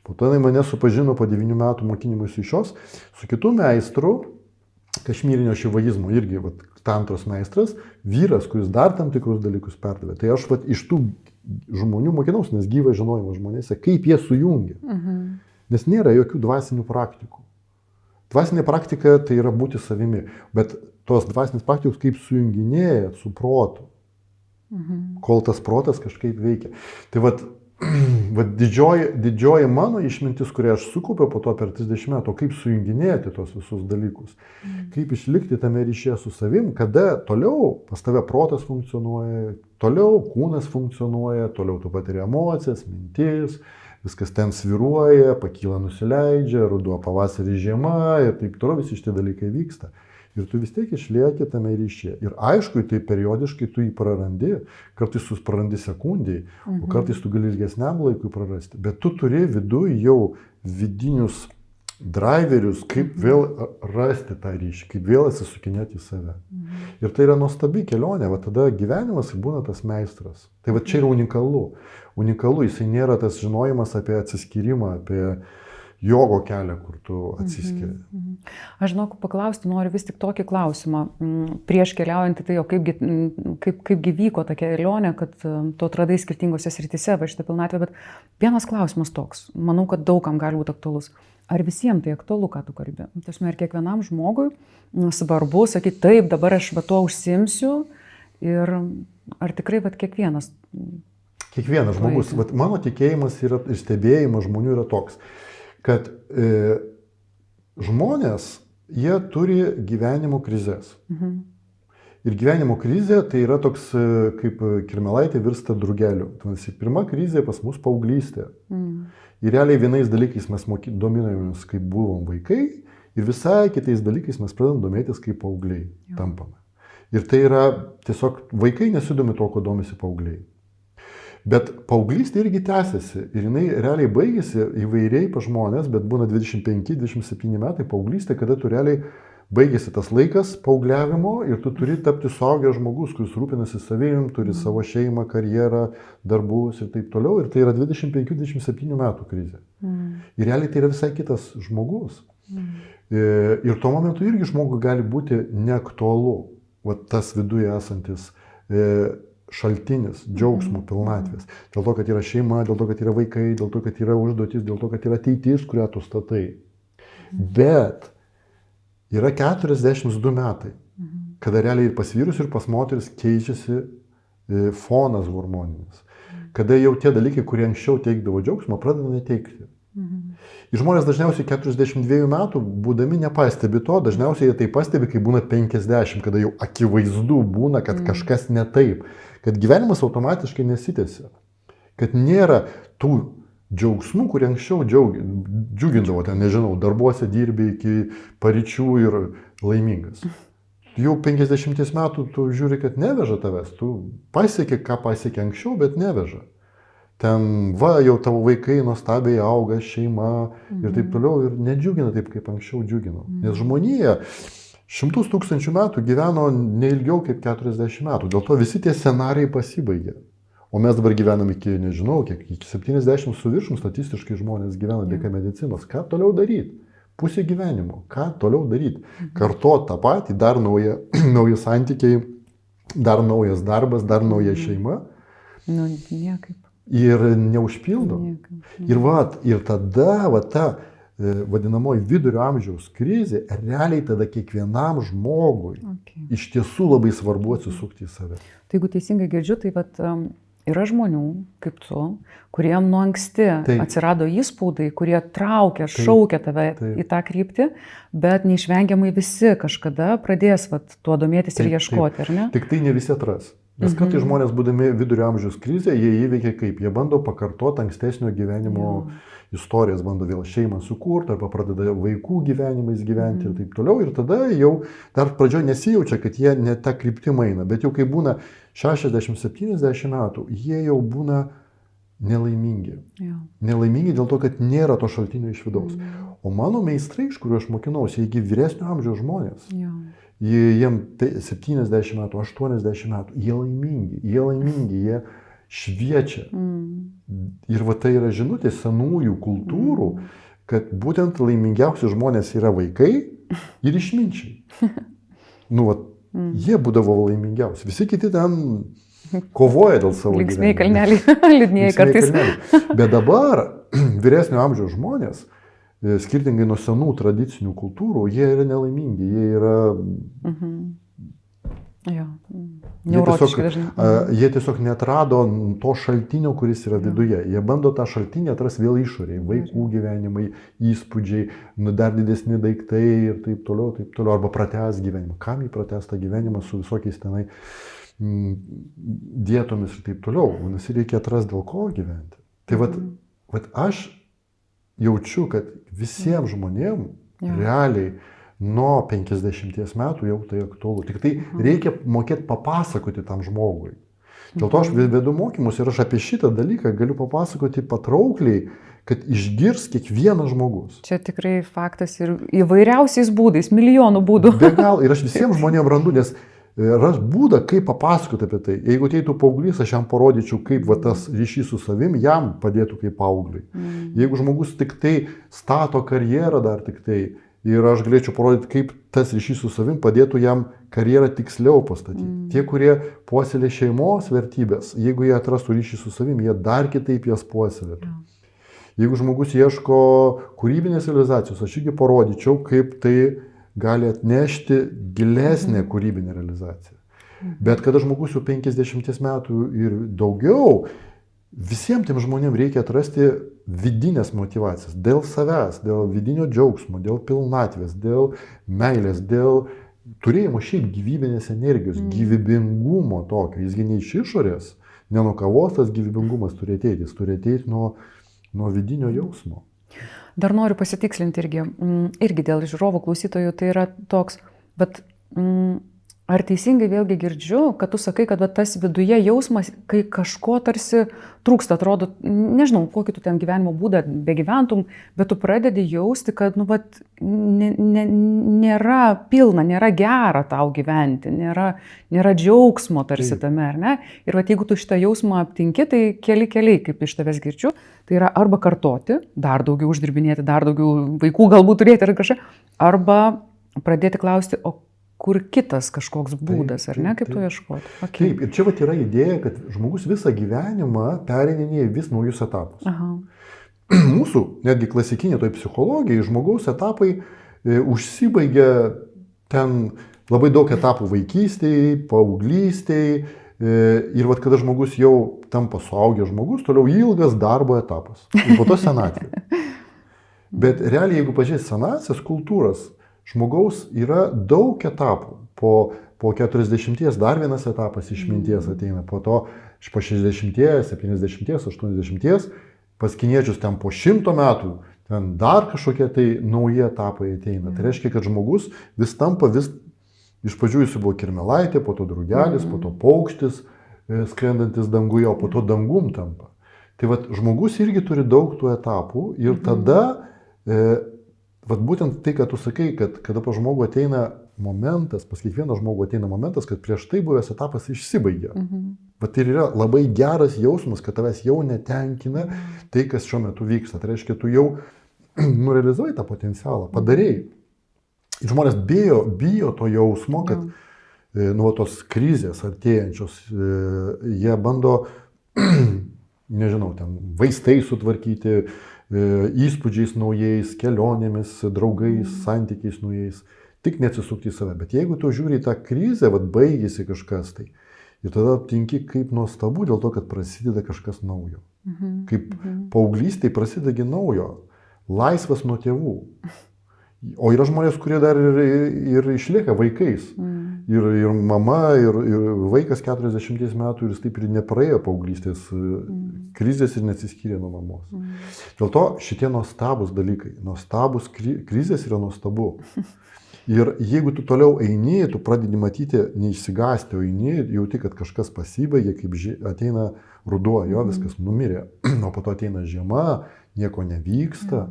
Po to jinai mane supažino po 9 metų mokinimus iš jos su kitu meistru, kašmyrinio šivaizmo, irgi tantros meistras, vyras, kuris dar tam tikrus dalykus perdavė. Tai aš iš tų žmonių mokinausi, nes gyvas žinojimas žmonėse, kaip jie sujungia. Nes nėra jokių dvasinių praktikų. Dvasinė praktika tai yra būti savimi, bet tos dvasinės praktikos kaip sujunginėja su protu, kol tas protas kažkaip veikia. Tai didžioji mano išmintis, kurią aš sukaupiau po to per 30 metų, kaip sujunginėti tos visus dalykus, kaip išlikti tame ryšyje su savim, kada toliau pas tave protas funkcionuoja, toliau kūnas funkcionuoja, toliau tu patiri emocijas, mintis, viskas ten sviruoja, pakyla, nusileidžia, ruduo, pavasarį, žiema ir taip toliau visi šitie dalykai vyksta. Ir tu vis tiek išlieki tame ryšyje. Ir aišku, tai periodiškai tu jį prarandi, kartais tu prarandi sekundžiai, o kartais tu gali ilgesniam laikui prarasti. Bet tu turi viduje jau vidinius driverius, kaip vėl rasti tą ryšį, kaip vėl atsisukinėti į save. Ir tai yra nuostabi kelionė, tada gyvenimas būna tas meistras. Tai čia yra unikalu. Unikalu, jisai nėra tas žinojimas apie atsiskyrimą, apie jogo kelią, kur tu atsiskiri. Aš žinau, paklausti noriu vis tik tokį klausimą. Prieš keliaujant į tai, kaipgi vyko ta kelionė, kad tu atradai skirtingose srityse šitą pilnatvę, bet vienas klausimas toks, manau, kad daugam gali būti aktualus. Ar visiems tai aktualu, ką tu kalbi? Tasme, ir kiekvienam žmogui svarbu sakyti, taip, dabar aš tuo užsiimsiu ir ar tikrai kiekvienas? Kiekvienas žmogus, mano tikėjimas ir stebėjimas žmonių yra toks, kad žmonės, jie turi gyvenimo krizės. Ir gyvenimo krizė tai yra toks, kaip kirmėlaitė virsta drugeliu. Pirma krizė pas mus paauglystė. Ir realiai vienais dalykais mes dominamės, kaip buvom vaikai, ir visai kitais dalykais mes pradedam domėtis, kaip paaugliai tampame. Ir tai yra tiesiog vaikai nesidomi to, ko domisi paaugliai. Bet paauglystė irgi tęsiasi ir jinai realiai baigėsi įvairiai pa žmonės, bet būna 25-27 metai paauglystė, kada tu realiai baigėsi tas laikas paaugliavimo ir tu turi tapti suaugęs žmogus, kuris rūpinasi savim, turi savo šeimą, karjerą, darbus ir taip toliau. Ir tai yra 25-27 metų krizė. Ir realiai tai yra visai kitas žmogus. Ir tuo momentu irgi žmogui gali būti neaktualu, tas viduje esantis šaltinis džiaugsmo pilnatvės. Dėl to, kad yra šeima, dėl to, kad yra vaikai, dėl to, kad yra užduotis, dėl to, kad yra ateitis, kurią tu statai. Bet yra 42 metai, kada realiai ir pas vyrus, ir pas moteris keičiasi fonas hormoninis. Kada jau tie dalykai, kurie anksčiau teikdavo džiaugsmą, pradeda neteikti. Ir žmonės dažniausiai 42 metų, būdami nepastebi to, dažniausiai jie tai pastebi, kai būna 50, kada jau akivaizdu būna, kad kažkas ne taip, kad gyvenimas automatiškai nesitęsia, kad nėra tų džiaugsmų, kurie anksčiau džiugindavo, ten, nežinau, darbuose dirbi iki paryčių ir laimingas. Jau 50 metų tu žiūri, kad neveža tavęs, tu pasieki, ką pasieki anksčiau, bet neveža. Ten, jau tavo vaikai nuostabiai auga, šeima ir taip toliau ir nedžiugina taip, kaip anksčiau džiugino. Nes žmonija 100 000 metų gyveno neilgiau kaip 40 metų, dėl to visi tie scenarijai pasibaigė. O mes dabar gyvenam iki, nežinau, iki 70 su viršum statistiškai žmonės gyvena dėka medicinos. Ką toliau daryti? Pusė gyvenimo. Ką toliau daryti? Kartuot tą patį, dar nauji santykiai, dar naujas darbas, dar nauja šeima. Nu, niekaip. Ir neužpildo. Ir tada ta vadinamoji vidurio amžiaus krizė, realiai tada kiekvienam žmogui iš tiesų labai svarbu atsisukti į save. Tai jeigu teisingai girdžiu, tai yra žmonių, kaip tu, kuriem nuo anksti atsirado įspaudai, kurie traukia, šaukia tave į tą kryptį, bet neišvengiamai visi kažkada pradės tuo domėtis ir ieškoti, ar ne? Tik tai ne visi atras. Nes kartais žmonės, būdami vidurio amžiaus krizė, jie įveikia kaip? Jie bando pakartoti ankstesnio gyvenimo istorijas, bando vėl šeimą sukurti, arba pradeda vaikų gyvenimais gyventi ir taip toliau. Ir tada jau dar pradžioje nesijaučia, kad jie ne tą kryptimą eina. Bet jau kai būna 60-70 metų, jie jau būna nelaimingi. Nelaimingi dėl to, kad nėra to šaltinio iš vidaus. O mano meistrai, iš kuriuo aš mokinausi, jie vyresnio amžiaus žmonės. Jiem 70 metų, 80 metų, jie laimingi, jie šviečia. Ir tai yra žinutė senųjų kultūrų, kad būtent laimingiausi žmonės yra vaikai ir išminčiai. Jie būdavo laimingiausi. Visi kiti ten kovoja dėl savo gyvenimo. Linksmieji kalneliai, liūdnieji kartais. Bet dabar vyresnio amžiaus žmonės, skirtingai nuo senų tradicinių kultūrų, jie yra nelaimingi, jie yra... Jie tiesiog neatrado to šaltinio, kuris yra viduje. Jie bando tą šaltinį atrasti vėl išorėje. Vaikų gyvenimai, įspūdžiai, dar didesni daiktai ir taip toliau, arba pratęs gyvenimą. Kam jį pratęs tą gyvenimą su visokiais tenai dietomis ir taip toliau. Nes reikia atrasti, dėl ko gyventi. Tai vat aš jaučiu, kad visiems žmonėms realiai nuo 50 metų jau tai aktualu. Tik tai reikia mokėti papasakoti tam žmogui. Dėl to aš vedu mokymus ir aš apie šitą dalyką galiu papasakoti patraukliai, kad išgirs kiekvienas žmogus. Čia tikrai faktas ir įvairiausiais būdais, milijonų būdų. Be gal, ir aš visiems žmonėms randu, nes ras būdą, kaip papasakoti apie tai. Jeigu ateitų paauglys, aš jam parodyčiau, kaip tas ryšys su savim jam padėtų kaip paaugliui. Jeigu žmogus tik tai stato karjerą dar tik tai, ir aš galėčiau parodyti, kaip tas ryšys su savim padėtų jam karjerą tiksliau pastatyti. Tie, kurie puoselė šeimos vertybės, jeigu jie atrastų ryšį su savim, jie dar kitaip jas puoselėtų. Jeigu žmogus ieško kūrybinės realizacijos, aš irgi parodyčiau, kaip tai gali atnešti gilesnę kūrybinę realizaciją. Bet kada žmogus jau 50 metų ir daugiau, visiems tiem žmonėms reikia atrasti vidinės motyvacijas dėl savęs, dėl vidinio džiaugsmo, dėl pilnatvės, dėl meilės, dėl turėjimo šiaip gyvybinės energijos, gyvybingumo tokio. Jisgi ne iš išorės, ne nuo kavos tas gyvybingumas turi ateiti, jis turi ateiti nuo vidinio jausmo. Dar noriu pasitikslinti irgi dėl žiūrovų klausytojų, tai yra toks, bet ar teisingai vėlgi girdžiu, kad tu sakai, kad tas viduje jausmas, kai kažko tarsi trūksta, atrodo, nežinau, kokį tu ten gyvenimo būdą begyventum, bet tu pradedi jausti, kad nėra pilna, nėra gera tau gyventi, nėra džiaugsmo tarsi tame, ar ne? Ir jeigu tu šitą jausmą aptinki, tai keliai, kaip iš tavęs girdžiu, tai yra arba kartoti, dar daugiau uždirbinėti, dar daugiau vaikų galbūt turėti ar kažką, arba pradėti klausti, o kur kitas kažkoks būdas, ar ne, kaip tu ieškoti? Okay. Taip, ir čia yra idėja, kad žmogus visą gyvenimą pereinėja vis naujus etapus. Mūsų, netgi klasikinė toj psichologijai, žmogaus etapai užsibaigia ten labai daug etapų vaikystėje, paauglystėje, ir kada žmogus jau tampa suaugęs žmogus, toliau ilgas darbo etapas, ir po to senatvė. Bet realiai, jeigu pažiūrės senasias kultūras, žmogaus yra daug etapų. Po 40 dar vienas etapas išminties ateina, po to po 60, 70, 80, pas kiniečius ten po 100 metų, ten dar kažkokie tai nauji etapai ateina. Tai reiškia, kad žmogus vis tampa, iš pradžių jis buvo kirmėlaitė, po to drugelis, po to paukštis, skrendantis danguje, o po to dangum tampa. Tai žmogus irgi turi daug tų etapų ir tada būtent tai, kad tu sakai, kad kada pas žmogų ateina momentas, pas kiekvieną žmogų ateina momentas, kad prieš tai buvęs etapas išsibaigia. Tai yra labai geras jausmas, kad tavęs jau netenkina tai, kas šiuo metu vyksta. Tai reiškia, tu jau realizavai tą potencialą, padarėjai. Ir žmonės bijo to jausmo, kad nuo tos krizės artėjančios jie bando, nežinau, ten vaistai sutvarkyti, įspūdžiais naujais, kelionėmis, draugais, santykiais naujais, tik neatsisukti į save. Bet jeigu tu žiūri į tą krizę, baigėsi kažkas tai, Ir tada tinki kaip nuostabu dėl to, kad prasideda kažkas naujo. Kaip paauglystėje prasideda naujo. Laisvas nuo tėvų. O yra žmonės, kurie dar ir išlieka vaikais. Ir mama, ir vaikas 40 metų ir jis taip ir nepraėjo paauglystės krizės ir nesiskyrė nuo mamos. Dėl to šitie nuostabus dalykai, nuostabus krizės yra nuostabu. Ir jeigu tu toliau eini, tu pradedi matyti, neišsigąsti, o eini, jauti, kad kažkas pasibaigė, kaip ateina ruduo, jo viskas numirė, o po to ateina žiema, nieko nevyksta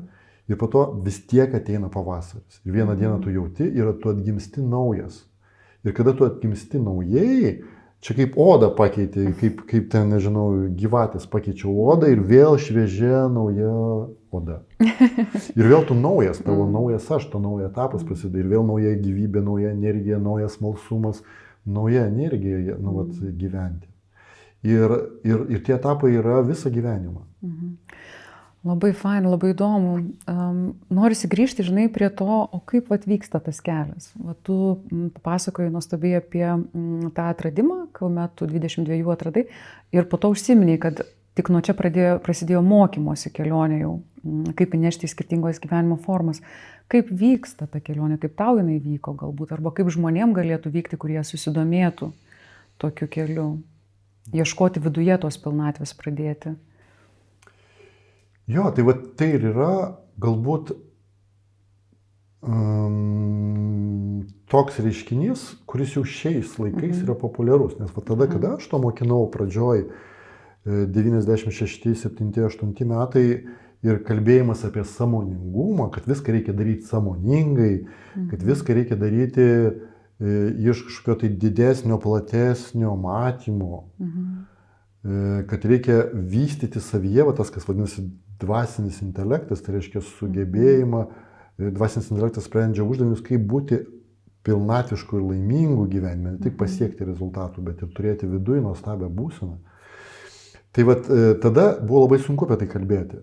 ir po to vis tiek ateina pavasaris. Ir vieną dieną tu jauti ir tu atgimsti naujas. Ir kada tu atgimsti naujai, čia kaip odą pakeitė, kaip ten, nežinau, gyvatės pakeičiau odą ir vėl šviežia nauja oda. Ir vėl tu naujas, tavo naujas aš, to naujas etapas prasideda ir vėl nauja gyvybė, nauja energija, naujas smalsumas, nauja energija gyventi. Ir tie etapai yra visą gyvenimą. Labai fain, labai įdomu. Norisi grįžti, žinai, prie to, o kaip vyksta tas kelias. Tu papasakoji nuostabiai apie tą atradimą, kuomet tu 22 atradai ir po to užsiminiai, kad tik nuo čia prasidėjo mokymosi kelionė jau, kaip įnešti į skirtingos gyvenimo formas. Kaip vyksta ta kelionė, kaip tau jinai vyko galbūt, arba kaip žmonėm galėtų vykti, kurie susidomėtų tokiu keliu, ieškoti viduje tos pilnatvės pradėti. Jo, tai ir yra galbūt toks reiškinys, kuris jau šiais laikais yra populiarus. Nes tada, kada aš to mokinau pradžioj 96, 7, 8 metai ir kalbėjimas apie sąmoningumą, kad viską reikia daryti sąmoningai, kad viską reikia daryti iš kažkokio tai didesnio, platesnio matymo, kad reikia vystyti savyje, tas, kas vadinasi dvasinis intelektas, tai reiškia sugebėjimą, dvasinis intelektas sprendžia uždavinius, kaip būti pilnatvišku ir laimingu gyvenime, ne tik pasiekti rezultatų, bet ir turėti viduje nuostabią būseną. Tai tada buvo labai sunku apie tai kalbėti.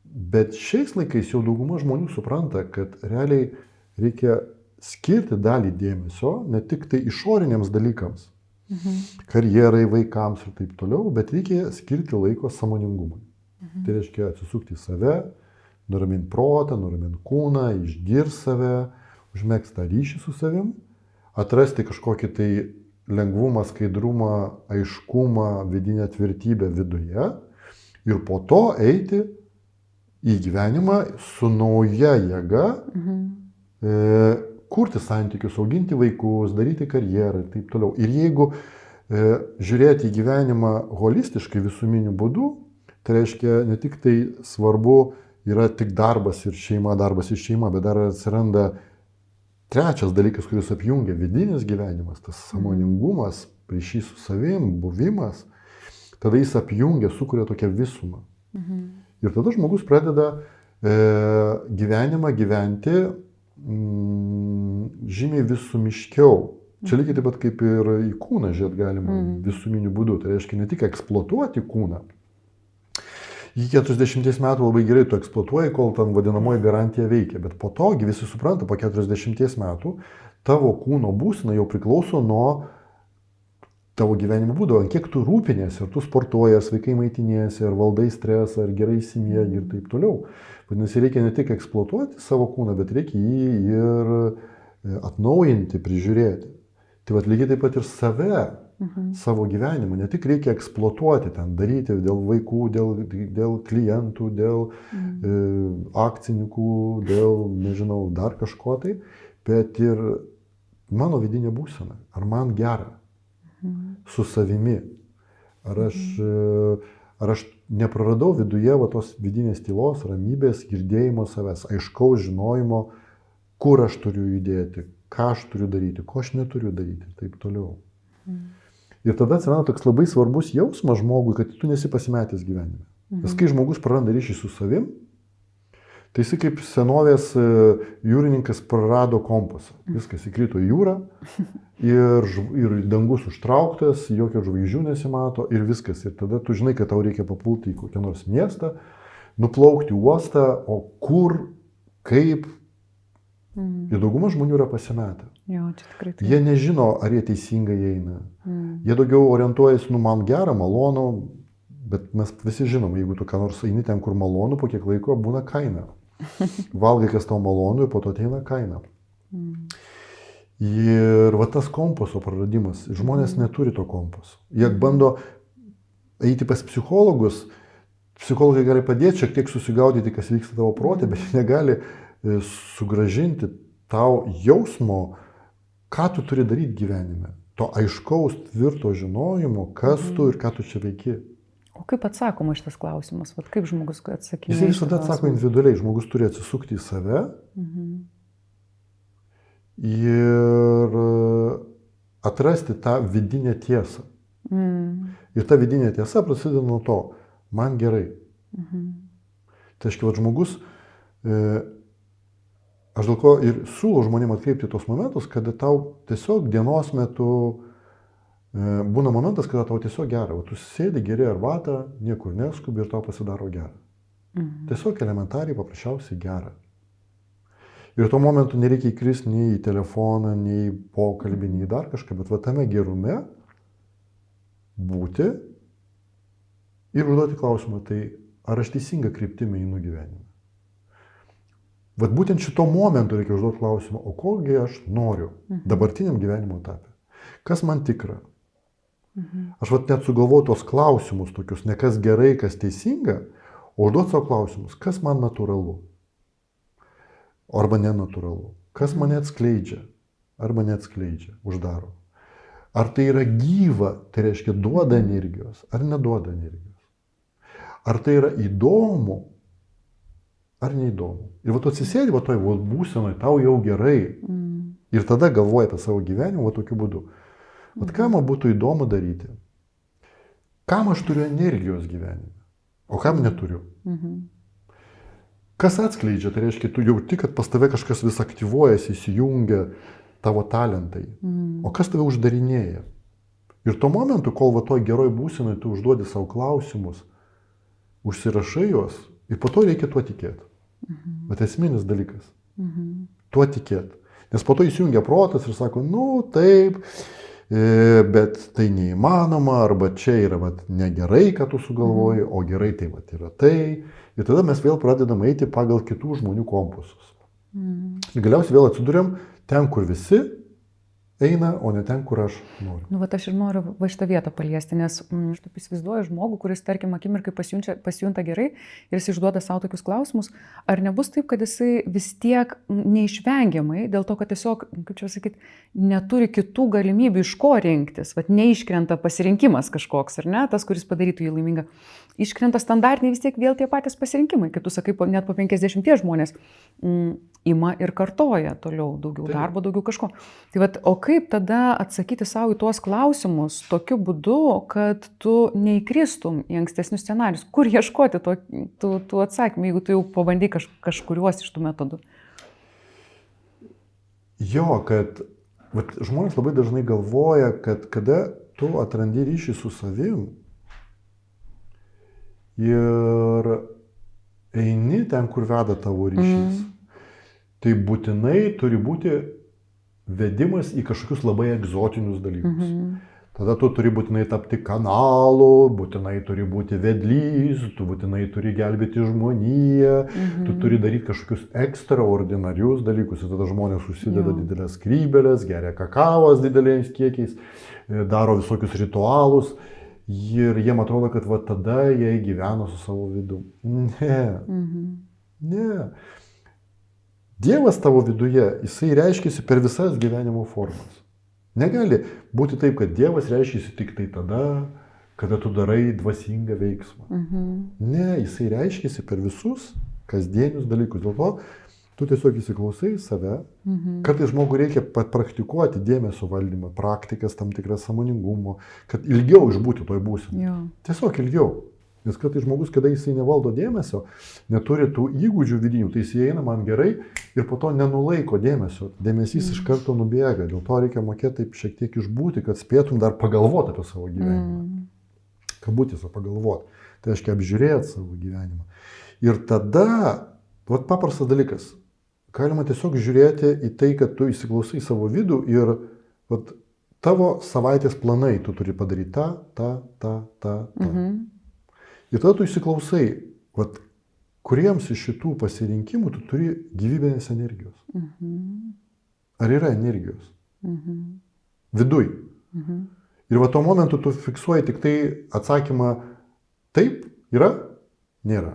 Bet šiais laikais jau dauguma žmonių supranta, kad realiai reikia skirti dalį dėmesio ne tik tai išoriniams dalykams, karjerai, vaikams ir taip toliau, bet reikia skirti laiko sąmoningumui. Tai reiškia atsisukti į save, nuraminti protą, nuraminti kūną, išgirsti save, užmegzti tą ryšį su savim, atrasti kažkokį tai lengvumą, skaidrumą, aiškumą, vidinę tvirtybę viduje ir po to eiti į gyvenimą su nauja jėga, kurti santykius, auginti vaikus, daryti karjerą ir taip toliau. Ir jeigu žiūrėti į gyvenimą holistiškai, visuminiu būdu, tai reiškia ne tik tai svarbu yra tik darbas ir šeima, bet dar atsiranda trečias dalykas, kuris apjungia vidinis gyvenimas, tas sąmoningumas, ryšys su savim, buvimas, tada jis apjungia, sukuria tokią visumą. Ir tada žmogus pradeda gyvenimą gyventi žymiai visumiškiau. Čia lygiai taip pat kaip ir į kūną žiūrėti galima visuminiu būdu. Tai reiškia ne tik eksploatuoti kūną. Iki 40 metų labai gerai tu eksploatuoji, kol ten vadinamoji garantija veikia. Bet po to visi supranta, po 40 metų tavo kūno būsena jau priklauso nuo tavo gyvenimo būdo, ant kiek tu rūpinėsi, ar tu sportuoji, ar sveikai maitiniesi, ar valdai stresą, ar gerai įsimiegi ir taip toliau. Vadinasi, reikia ne tik eksploatuoti savo kūną, bet reikia jį ir atnaujinti, prižiūrėti. Tai lygiai taip pat ir save, savo gyvenimą, ne tik reikia eksploatuoti, ten daryti dėl vaikų, dėl klientų, dėl akcininkų, dėl, nežinau, dar kažko tai, bet ir mano vidinė būsena, ar man gera su savimi, ar aš nepraradau viduje tos vidinės tylos, ramybės, girdėjimo savęs, aiškaus žinojimo, kur aš turiu judėti, ką aš turiu daryti, ko aš neturiu daryti ir taip toliau. Ir tada atsiranda toks labai svarbus jausmas žmogui, kad tu nesi pasimetęs gyvenime. Nes kai žmogus praranda ryšį su savim, tai jis kaip senovės jūrininkas prarado kompasą. Viskas įkrito į jūrą ir dangus užtrauktas, jokio žvaigždžių nesimato ir viskas. Ir tada tu žinai, kad tau reikia papulti į kokią nors miestą, nuplaukti uostą, o kur, kaip, Ir dauguma žmonių yra pasimetę. Jo, čia tikrai taip. Jie nežino, ar jie teisingai eina. Jie daugiau orientuojasi, man gera, malonu, bet mes visi žinom, jeigu tu ką nors eini ten, kur malonu, po kiek laiko būna kaina. Valgai, kas tau malonu, ir po to ateina kaina. Ir va tas kompaso praradimas, žmonės neturi to kompaso. Jie bando eiti pas psichologus, psichologai gali padėti šiek tiek susigaudyti, kas vyksta tavo protė, bet jie negali sugražinti tau jausmo, ką tu turi daryti gyvenime. To aiškaus, tvirto žinojimo, kas tu ir ką tu čia veiki. O kaip atsakoma šitas klausimas? Vat kaip žmogus atsakinėja? Jis visada atsako individualiai. Žmogus turi atsisukti į save ir atrasti tą vidinę tiesą. Ir ta vidinė tiesa prasideda nuo to, man gerai. Tai aiškiai, žmogus, aš dėl ko ir siūlau žmonėm atkreipti tos momentus, kada tau tiesiog dienos metu būna momentas, kada tau tiesiog gera. Tu sėdi, geri arbatą, niekur neskubi ir tau pasidaro gera. Tiesiog elementariai, paprasčiausiai gera. Ir tuo momentu nereikia įkristi nei į telefoną, nei į pokalbį, nei dar kažką, bet va tame gerume būti ir užduoti klausimą, tai ar aš teisinga kryptimi einu gyvenime. Vat būtent šito momentu reikia užduoti klausimą, o kogi aš noriu dabartiniam gyvenimo etape. Kas man tikra? Aš vat net sugalvoju tos klausimus tokius, ne kas gerai, kas teisinga, o užduoti savo klausimus, kas man natūralu arba nenatūralu, kas mane atskleidžia arba neatskleidžia, uždaro. Ar tai yra gyva, tai reiškia duoda energijos ar neduoda energijos. Ar tai yra įdomu ar neįdomu. Ir va tu atsisėdi, va toj būsenoj, tau jau gerai. Ir tada galvoji apie savo gyvenimą, va tokiu būdu. Vat ką man būtų įdomu daryti? Kam aš turiu energijos gyvenime? O kam neturiu? Kas atskleidžia? Tai reiškia, tu jauti, kad pas tave kažkas vis aktyvuojasi, įsijungia tavo talentai. O kas tave uždarinėja? Ir tuo momentu, kol va toj geroj būsenoj tu užduodi savo klausimus, užsirašai juos ir po to reikia tuo tikėti. Bet esminis dalykas. Tuo tikėti. Nes po to įsijungia protas ir sako, nu taip, bet tai neįmanoma, arba čia yra vat, negerai, ką tu sugalvoji, o gerai tai vat, yra tai. Ir tada mes vėl pradedam eiti pagal kitų žmonių kompasus. Ir galiausiai vėl atsiduriam ten, kur visi eina, o ne ten, kur aš noriu. Nu, vat aš ir noriu va šitą vietą paliesti, nes aš taip įsivaizduoju žmogų, kuris, tarkim, akimirkai pasijunta gerai ir jis išduoda savo tokius klausimus, ar nebus taip, kad jisai vis tiek neišvengiamai, dėl to, kad tiesiog, kaip čia sakyti, neturi kitų galimybių iš ko rinktis, vat neiškrenta pasirinkimas kažkoks, ar ne, tas, kuris padarytų jį laimingą. Iškrenta standartiniai vis tiek vėl tie patys pasirinkimai, kaip tu sakai, net po 50 žmonės ima ir kartoja toliau daugiau darbo, daugiau kažko. Tai vat, o kaip tada atsakyti savo į tuos klausimus tokiu būdu, kad tu neįkristum į ankstesnius scenarius? Kur ieškoti tų atsakymų, jeigu tu jau pabandai kažkuriuos iš tų metodų? Jo, kad vat, žmonės labai dažnai galvoja, kad kada tu atrandi ryšį su savim, ir eini ten, kur veda tavo ryšys. Tai būtinai turi būti vedimas į kažkokius labai egzotinius dalykus. Tada tu turi būtinai tapti kanalu, būtinai turi būti vedlys, tu būtinai turi gelbėti žmoniją, tu turi daryti kažkokius ekstraordinarius dalykus. Ir tada žmonės susideda didelės skrybelės, geria kakavos dideliais kiekiais, daro visokius ritualus. Ir jiem atrodo, kad va tada jie gyveno su savo vidu. Ne. Dievas tavo viduje, jisai reiškiasi per visas gyvenimo formas. Negali būti taip, kad Dievas reiškiasi tik tai tada, kada tu darai dvasingą veiksmą. Ne, jisai reiškiasi per visus kasdienius dalykus. Dėl to tu tiesiog įsiklausai į save. Kartais žmogui reikia praktikuoti dėmesio valdymą, praktikas, tam tikras sąmoningumo, kad ilgiau išbūti toj būsenoj. Tiesiog ilgiau. Nes kartais žmogus, kada jisai nevaldo dėmesio, neturi tų įgūdžių vidinių, tai jisai eina man gerai ir po to nenulaiko dėmesio. Dėmesys iš karto nubėga. Dėl to reikia mokėti taip šiek tiek išbūti, kad spėtum dar pagalvoti apie savo gyvenimą. Kabutėse pagalvoti. Tai reiškia apžiūrėti savo gyvenimą. Ir tada, vat paprastas dalykas. galima tiesiog žiūrėti į tai, kad tu įsiklausai savo vidų ir vat, tavo savaitės planai tu turi padaryti tą. Ir tada tu įsiklausai, vat, kuriems iš šitų pasirinkimų tu turi gyvybinės energijos. Ar yra energijos? Viduj. Ir va tuo momentu tu fiksuoji tik tai atsakymą taip, yra, nėra.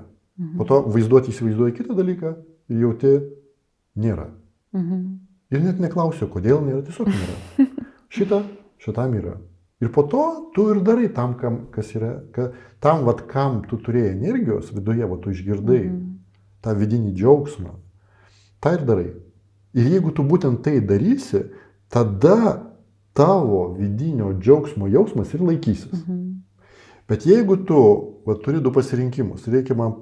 Po to įsivaizduoji kitą dalyką ir jauti nėra. Ir net neklausiu, kodėl nėra, tiesiog nėra. Šitam yra. Ir po to tu ir darai tam, kas yra, tam, vat, kam tu turėjai energijos viduje, vat, tu išgirdai tą vidinį džiaugsmą, tą ir darai. Ir jeigu tu būtent tai darysi, tada tavo vidinio džiaugsmo jausmas ir laikysis. Bet jeigu tu turi du pasirinkimus, reikia man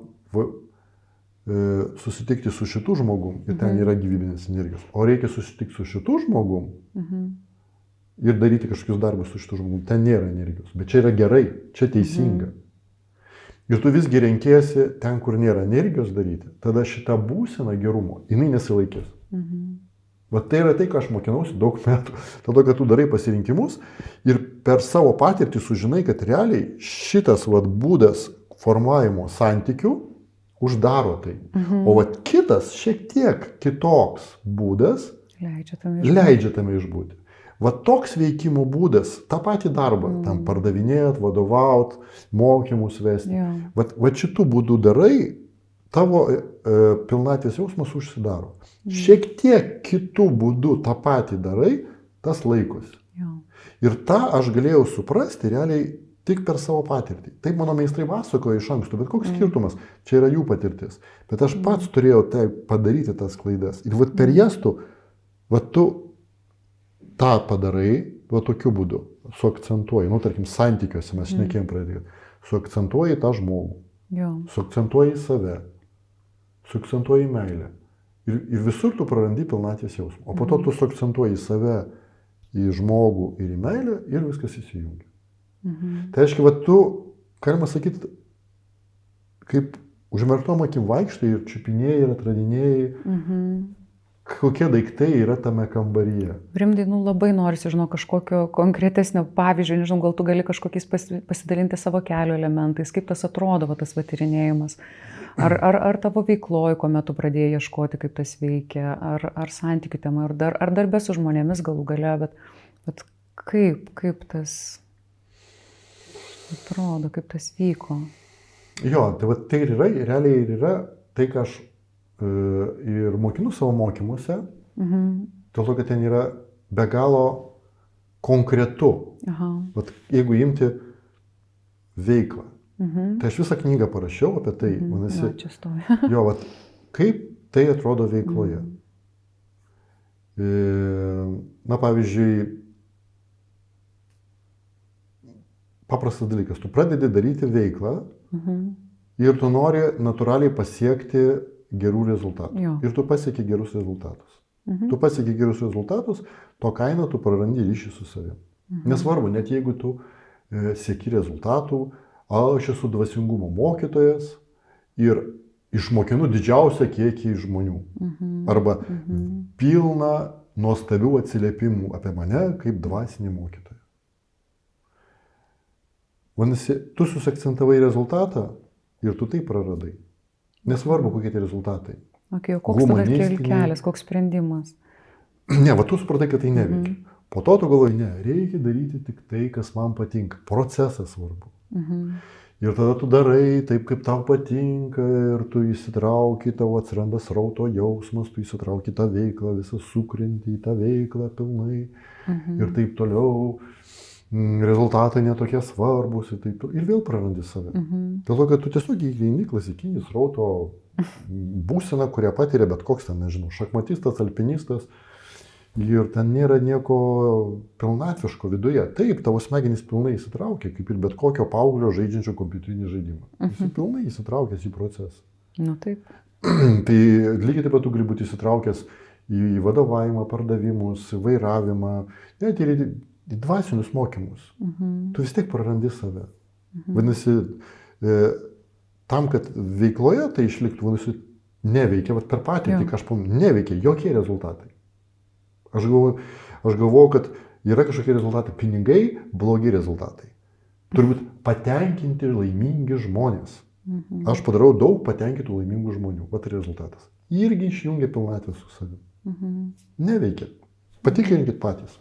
susitikti su šitu žmogum ir ten yra gyvybinės energijos, o reikia susitikti su šitu žmogum ir daryti kažkokius darbus su šitu žmogum, ten nėra energijos. Bet čia yra gerai, čia teisinga. Ir tu visgi renkėsi ten, kur nėra energijos daryti, tada šita būsena gerumo, jinai nesilaikys. Vat tai yra tai, ką aš mokinausi daug metų. Tada, kad tu darai pasirinkimus ir per savo patirtį sužinai, kad realiai šitas būdas formavimo santykių uždaro tai. O kitas šiek tiek kitoks būdas leidžia tame išbūti. Toks veikimo būdas, tą patį darbą, tam pardavinėt, vadovaut, mokymus vesti. Šitų būdų darai, tavo pilnatvės jausmas užsidaro. Šiek tiek kitų būdų tą patį darai, tas laikosi. Ir tą aš galėjau suprasti realiai tik per savo patirtį. Taip mano meistrai pasakojo iš anksto, bet koks skirtumas, čia yra jų patirtis. Bet aš pats turėjau tai padaryti tas klaidas. Ir per jas tu tą padarai, tokiu būdu, suakcentuoji, tarkim, santykiuose mes šnekėjom pradėti, suakcentuoji tą žmogų, suakcentuoji save, suakcentuoji meilę. Ir visur tu prarandi pilnatvės jausmą. O po to tu suakcentuoji save į žmogų ir į meilę ir viskas įsijungia. Tai aiškiai, tu, galima sakyti, kaip užmerktom akim vaikštai ir čiupinėjai ir atradinėjai, kokie daiktai yra tame kambaryje. Rimdai, labai norisi, kažkokio konkretesnio pavyzdžio, nežinau, gal tu gali kažkokiais pasidalinti savo kelio elementais, kaip tas atrodo, tas tyrinėjimas. Ar tavo veikloje, kuomet tu pradėjai ieškoti, kaip tas veikia, ar santykių tema, ar darbė su žmonėmis galų gale, bet kaip tas atrodo, kaip tas vyko? Jo, tai ir yra, realiai ir yra tai, ką aš ir mokinu savo mokymuose, dėl to, kad ten yra be galo konkretu. Jeigu imti veiklą, tai aš visą knygą parašiau apie tai, kaip tai atrodo veikloje. Pavyzdžiui, paprastas dalykas, tu pradedi daryti veiklą ir tu nori natūraliai pasiekti gerų rezultatų. Ir tu pasieki gerus rezultatus. Tu pasieki gerus rezultatus, to kaina tu prarandi ryšį su savim. Nesvarbu, net jeigu tu sieki rezultatų, aš esu dvasingumo mokytojas ir išmokinu didžiausią kiekį žmonių. Arba pilna nuostabių atsiliepimų apie mane kaip dvasinį mokytoją. Vadinasi, tu susiakcentavai rezultatą ir tu tai praradai. Nesvarbu, kokie tie rezultatai. O koks tada kelias, koks sprendimas? Ne, tu supratai, kad tai neveikia. Po to tu galvoji, reikia daryti tik tai, kas man patinka. Procesas svarbu. Ir tada tu darai taip, kaip tau patinka ir tu įsitrauki, tau atsiranda srauto jausmas, tu įsitrauki tą veiklą, visą sukrenti į tą veiklą pilnai ir taip toliau. Rezultatai netokie svarbus ir vėl prarandi save. Dėl to, kad tu tiesiog įeini klasikinį srauto būseną, kurią patiria bet koks ten, nežinau, šachmatistas, alpinistas ir ten nėra nieko pilnatviško viduje. Taip, tavo smegenys pilnai įsitraukia, kaip ir bet kokio paauglio žaidžiančio kompiuterinį žaidimą. Jis pilnai įsitraukęs į procesą. Taip. Tai lygiai taip pat tu gali būti įsitraukęs į vadovavimą, pardavimus, vairavimą, net ir į dvasinius mokymus. Tu vis tiek prarandi save. Vadinasi, tam, kad veikloje tai išliktų, vadinasi, neveikia, vat per patirtį, neveikia jokie rezultatai. Aš galvoju, kad yra kažkokie rezultatai. Pinigai, blogi rezultatai. Turbūt patenkinti ir laimingi žmonės. Aš padarau daug patenkintų laimingų žmonių. Vat rezultatas. Irgi išjungia pilnatvę su savimi. Neveikia. Patikrinkit patys.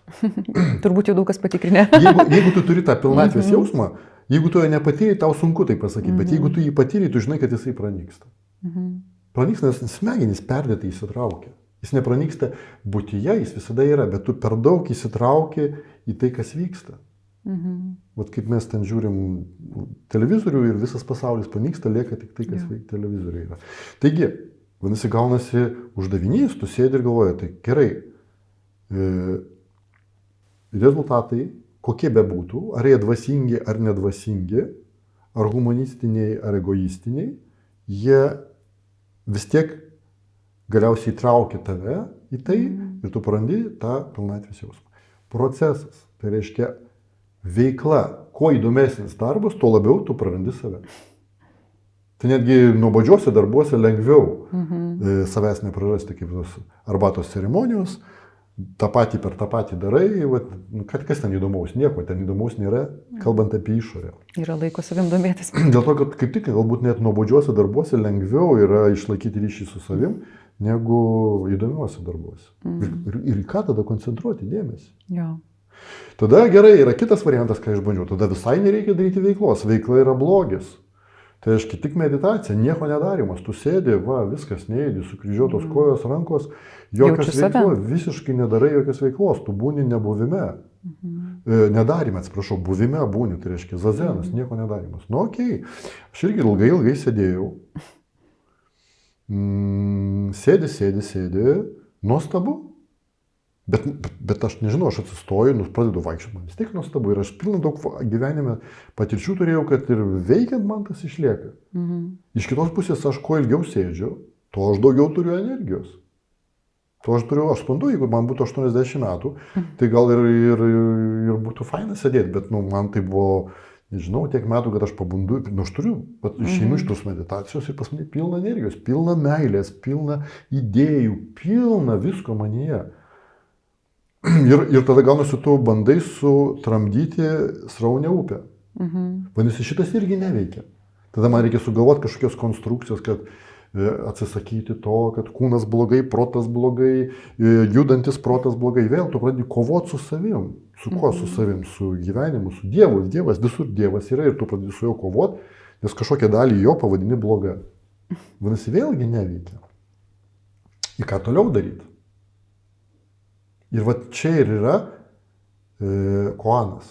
Turbūt jau daug kas patikrinė. Jeigu tu turi tą pilnatvės jausmą, jeigu tu jo nepatyrei, tau sunku tai pasakyti, bet jeigu tu jį patyrei, tu žinai, kad jisai pranyksta. Pranyksta, nes smegenys perdėtai įsitraukia. Jis nepranyksta būtyje, jis visada yra, bet tu per daug įsitrauki į tai, kas vyksta. Vat kaip mes ten žiūrim televizorių ir visas pasaulis panyksta, lieka tik tai, kas veikia televizoriui yra. Taigi, vadinasi, gaunasi uždavinys, tu sėdi ir galvoji, tai gerai, rezultatai, kokie bebūtų, ar jie dvasingi ar nedvasingi, ar humanistiniai ar egoistiniai, jie vis tiek galiausiai traukia tave į tai ir tu prarandi tą pilnatvės jausmą. Procesas, tai reiškia veikla, kuo įdomesnis darbas, tuo labiau tu prarandi save. Tai netgi nuobodžiuose darbuose lengviau savęs neprarasti, kaip tos arbatos ceremonijos, tą patį per tą patį darai, kas ten įdomaus, nieko ten įdomaus nėra, kalbant apie išorę. Yra laiko savim domėtis. Dėl to, kad kaip tik galbūt net nuobodžiuose darbuose lengviau yra išlaikyti ryšį su savim, negu įdomiuose darbuose. Ir į ką tada koncentruoti dėmesį? Jo. Tada gerai, yra kitas variantas, ką išbandžiau, tada visai nereikia daryti veiklos, veikla yra blogis. Tai reiškia tik meditacija, nieko nedarimas, tu sėdi, viskas neėdi, sukryžiuotos kojos, rankos, jokios veiklos, visiškai nedarai jokios veiklos, tu būni nebuvime, nedarime, atsiprašau, buvime būni, tai reiškia zazenas, nieko nedarimas. Okei, aš irgi ilgai sėdėjau, sėdi, nuostabu. Bet aš nežinau, aš atsistoju, pradedu vaikščioti, man vis tiek nuostabu ir aš pilna daug gyvenime patirčių turėjau, kad ir veikiant man tas išlieka. Iš kitos pusės aš kuo ilgiau sėdžiu, tuo aš daugiau turiu energijos. Tuo aš suprantu, jeigu man būtų 80 metų, tai gal ir būtų faina sėdėti, bet man tai buvo, nežinau, tiek metų, kad aš pabundu, aš turiu, išeinu iš tos meditacijos ir pas mane pilna energijos, pilna meilės, pilna idėjų, pilna visko manyje. Ir tada gaunasi, tu bandai sutramdyti sraunę upę. Vadinasi, šitas irgi neveikia. Tada man reikia sugalvoti kažkokios konstrukcijos, kad atsisakyti to, kad kūnas blogai, protas blogai, judantis protas blogai. Vėl tu pradedi kovoti su savim. Su kuo su savim? Su gyvenimu, su Dievu. Dievas, visur Dievas yra ir tu pradedi su juo kovoti, nes kažkokią dalį jo pavadini bloga. Vadinasi, vėlgi neveikia. Į ką toliau daryti? Ir čia ir yra koanas.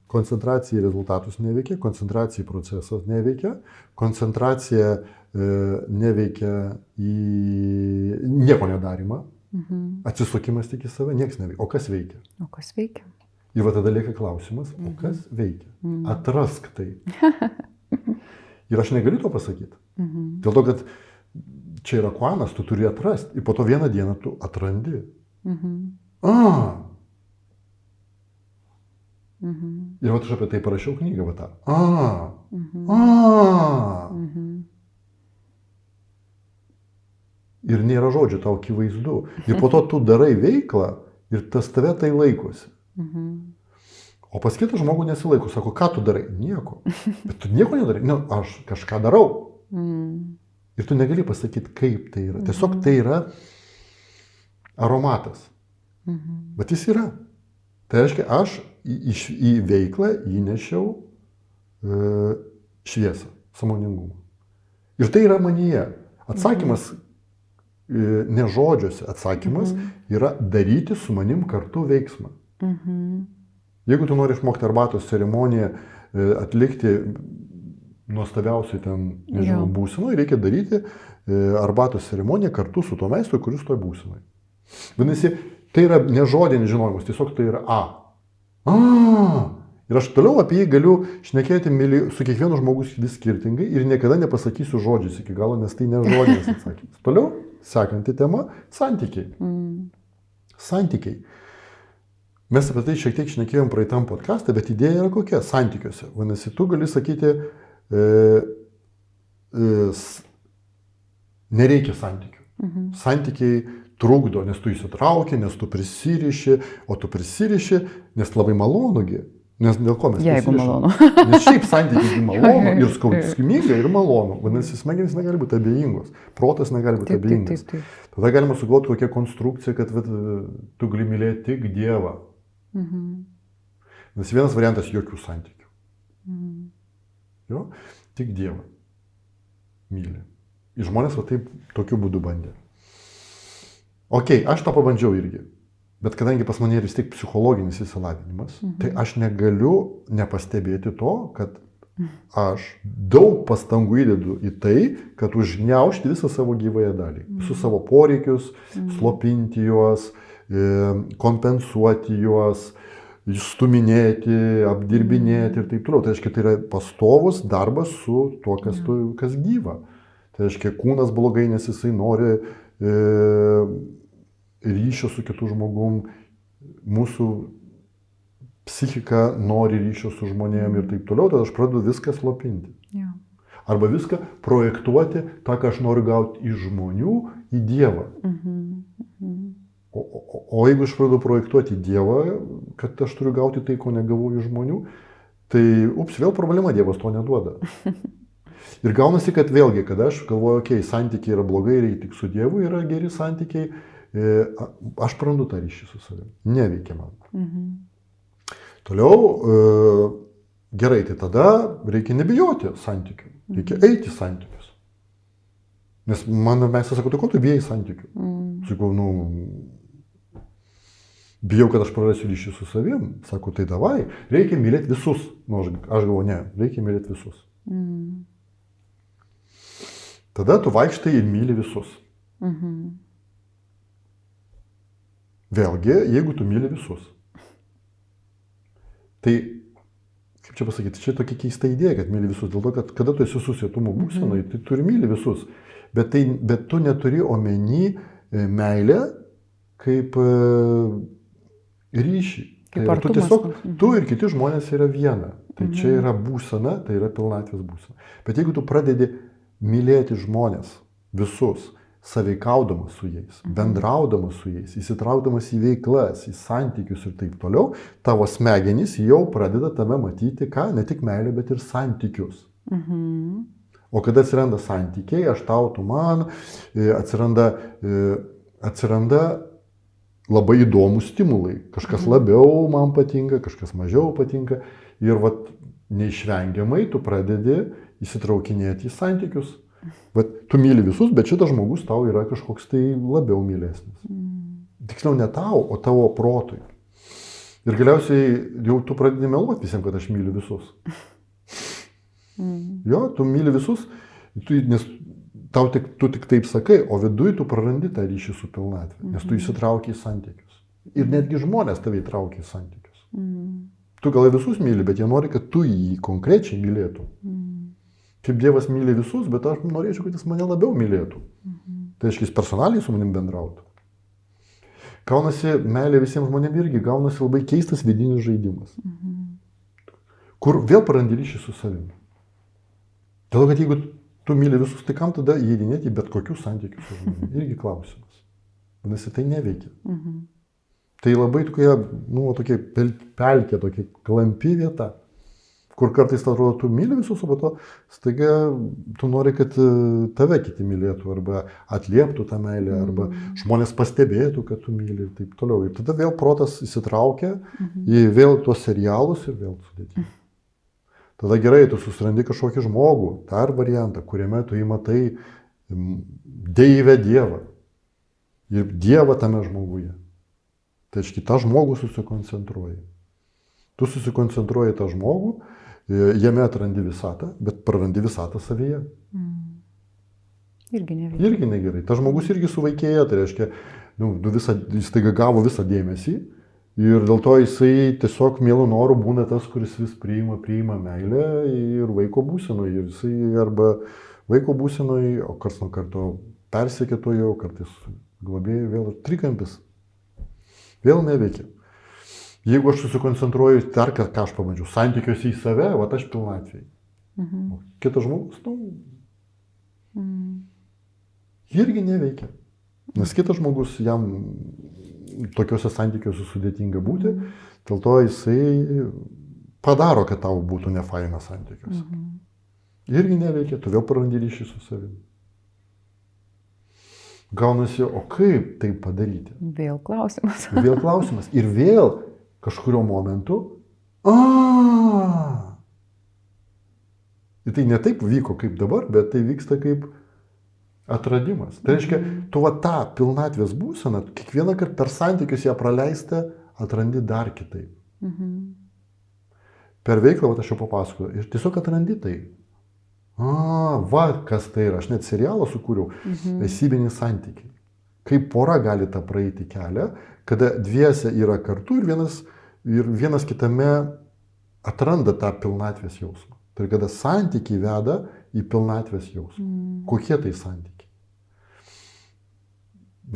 Koncentracija į rezultatus neveikia, koncentracija į procesas neveikia, koncentracija neveikia į nieko nedarimą, atsisukimas tik į save, nieks neveikia. O kas veikia? O kas veikia? Ir tada lieka klausimas, o kas veikia? Atrask tai. Ir aš negaliu to pasakyti. Dėl to, kad čia yra koanas, tu turi atrasti. Ir po to vieną dieną tu atrandi. Ir aš apie tai parašiau knygą, Ir nėra žodžių, tau akivaizdu. Ir po to tu darai veiklą ir tas tave tai laikosi. O pas kitą žmogų nesilaiko, sako, ką tu darai? Nieko. Bet tu nieko nedarai. Aš kažką darau. Ir tu negali pasakyti, kaip tai yra. Tiesiog tai yra aromatas. Bet jis yra. Tai reiškia, aš į veiklą įnešiau šviesą, sąmoningumą. Ir tai yra manyje. Atsakymas, ne žodžiuose, atsakymas yra daryti su manim kartu veiksmą. Jeigu tu nori išmokti arbatos ceremoniją, atlikti nuostabiausiai ten, nežinau, būsenoj, reikia daryti arbatos ceremoniją kartu su tuo meistru, kuris toj būsenoj. Vadinasi, tai yra nežodinis žinojimas, tiesiog tai yra Ir aš toliau apie jį galiu šnekėti su kiekvienu žmogus vis skirtingai ir niekada nepasakysiu žodžius iki galo, nes tai nežodinis atsakymas. Toliau, sekanti tema - santykiai. Santykiai. Mes apie tai šiek tiek šnekėjom praeitam podcast'e, bet idėja yra kokia? Santykiuose. Vadinasi, tu gali sakyti, nereikia santykių. Santykiai trukdo, nes tu įsitrauki, nes tu prisiriši, o tu prisiriši, nes labai malonugi. Nes dėl ko mes Jeigu prisirišam? malonu. Nes šiaip santykiai malonu ir skausminga ir malonu. Vadinasi, smegenys negali būti abejingos. Protas negali būti abejingas. Tada galima sugalvoti kokią konstrukciją, kad tu gali mylėti tik Dievą. Nes vienas variantas jokių santykių. Jo? Tik Dievą myli. Ir žmonės va taip tokiu būdu bandė. Ok, aš tą pabandžiau irgi. Bet kadangi pas mane yra vis tik psichologinis įsilavinimas, tai aš negaliu nepastebėti to, kad aš daug pastangų įdedu į tai, kad užgniaužti visą savo gyvąją dalį. Visus savo poreikius, slopinti juos, kompensuoti juos, stuminėti, apdirbinėti ir taip toliau. Tai reiškia, tai yra pastovus darbas su tuo, kas gyva. Tai reiškia, kūnas blogai, nes jisai nori ryšio su kitu žmogum, mūsų psichika nori ryšio su žmonėm ir taip toliau, tada aš pradedu viską slopinti. Ja. Arba viską projektuoti, tą, ką aš noriu gauti iš žmonių, į Dievą. O jeigu aš pradedu projektuoti į Dievą, kad aš turiu gauti tai, ko negavau iš žmonių, tai vėl problema, Dievas to neduoda. Ir gaunasi, kad vėlgi, kada aš galvoju, okei, santykiai yra blogai, reikia tik su Dievu, yra geri santykiai, aš prarandu tą ryšį su savimi. Neveikia man. Toliau, gerai, tai tada reikia nebijoti santykių. Reikia eiti santykius. Nes mano meistras sako, tai ko tu bijai santykių? Sakau, bijau, kad aš prarasiu ryšį su savim. Sako, tai davai, reikia mylėti visus. Aš galvoju, ne, reikia mylėti visus. Tada tu vaikštai ir myli visus. Vėlgi, jeigu tu myli visus. Tai, kaip čia pasakyti, čia tokia keista idėja, kad myli visus. Dėl to, kad kada tu esi susietumo būsenoje, tai turi myli visus. Bet tu neturi omeny meilę kaip ryšį. Tai tu tiesiog, tu ir kiti žmonės yra viena. Tai čia yra būsena, tai yra pilnatvės būsena. Bet jeigu tu pradedi mylėti žmonės, visus, sąveikaudamas su jais, bendraudamas su jais, įsitraukdamas į veiklas, į santykius ir taip toliau, tavo smegenys jau pradeda tame matyti, ką, ne tik meilę, bet ir santykius. O kada atsiranda santykiai, aš tau, tu man, atsiranda labai įdomus stimulai. Kažkas labiau man patinka, kažkas mažiau patinka. Ir vat neišvengiamai tu pradedi įsitraukinėti į santykius. Bet tu myli visus, bet šitas žmogus tau yra kažkoks tai labiau mylesnis. Tiksliau ne tau, o tavo protui. Ir galiausiai jau tu pradedi meluoti visiems, kad aš myliu visus. Jo, tu myli visus, nes tu tik taip sakai, o viduj tu prarandi tą ryšį su pilnatvė, nes tu įsitrauki į santykius. Ir netgi žmonės tave įtraukia į santykius. Tu gal visus myli, bet jie nori, kad tu jį konkrečiai mylėtum. Kaip Dievas myli visus, bet aš norėčiau, kad jis mane labiau mylėtų. Tai reiškia, jis personaliai su manim bendrautų. Gaunasi, meilė visiems žmonėms irgi gaunasi labai keistas vidinis žaidimas. Kur vėl prarandi ryšį su savimi. Dėl to, kad jeigu tu myli visus, tai kam tada įeidinėti į bet kokius santykius su žmonėmis? Irgi klausimas. Vadinasi, tai neveikia. Tai labai tokia pelkė, tokia klampi vieta, kur kartais atrodo, tu myli visus, o po to staiga tu nori, kad tave kiti mylėtų, arba atlieptų tą meilę, arba žmonės pastebėtų, kad tu myli ir taip toliau. Ir tada vėl protas įsitraukia į vėl tuos serialus ir vėl sudėti. Tada gerai, tu susirandi kažkokį žmogų, dar variantą, kuriame tu įmatai deivę Dievą. Ir Dievą tame žmoguje. Tai reiškia, tą žmogų susikoncentruoji. Tu susikoncentruoji tą žmogų, jame atrandi visatą, bet prarandi visatą savyje. Irgi neveikia. Irgi negerai. Tas žmogus irgi suvaikėja, tai reiškia, jis taiga gavo visą dėmesį ir dėl to jisai tiesiog mielų norų būna tas, kuris vis priima meilę ir vaiko būsenoj. Ir jisai arba vaiko būsenoj, o karts nuo karto persekėtojo, kartais globėjai, vėl trikampis. Vėl neveikia. Jeigu aš susikoncentruoju dar, ką aš pabandžiau, santykiuose į save, va aš pilnatvėj. Kitas žmogus, irgi neveikia. Nes kitas žmogus, jam tokiuose santykiuose sudėtinga būti, dėl to jisai padaro, kad tau būtų nefaina santykiuose. Irgi neveikia, tu vėl prarandi ryšį su savimi. Gaunasi, o kaip tai padaryti? Vėl klausimas. Vėl klausimas. Ir vėl kažkurio momentu, ir tai ne taip vyko kaip dabar, bet tai vyksta kaip atradimas. Tai reiškia, tu va tą pilnatvės būseną, kiekvieną kartą per santykius ją praleistą, atrandi dar kitaip. Per veiklą, va aš jau papasakoju, ir tiesiog atrandi tai. Va, kas tai yra, aš net serialą sukūriau, esybiniai santykiai. Kaip pora gali tą praeiti kelią, kada dviese yra kartu ir vienas kitame atranda tą pilnatvės jausmą. Tai kada santykiai veda į pilnatvės jausmą. Kokie tai santykiai?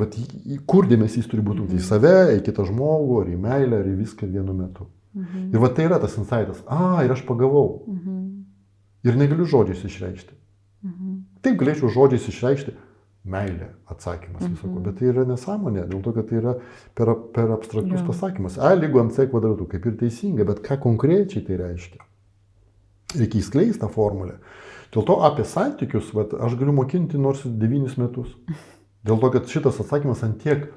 Vat kur dėmesys turi būti? Į save, į kitą žmogų, ar į meilę, ar į viską vienu metu. Ir va tai yra tas insightas. Ir aš pagavau. Ir negaliu žodžiais išreikšti. Taip galėčiau žodžiais išreikšti meilė, atsakymas visoko, bet tai yra nesąmonė, dėl to, kad tai yra per abstraktus pasakymas. A lygu MC kvadratu, kaip ir teisinga, bet ką konkrečiai tai reiškia? Reikia įskleisti tą formulę. Dėl to apie santykius aš galiu mokinti nors 9 metus. Dėl to, kad šitas atsakymas ant tiek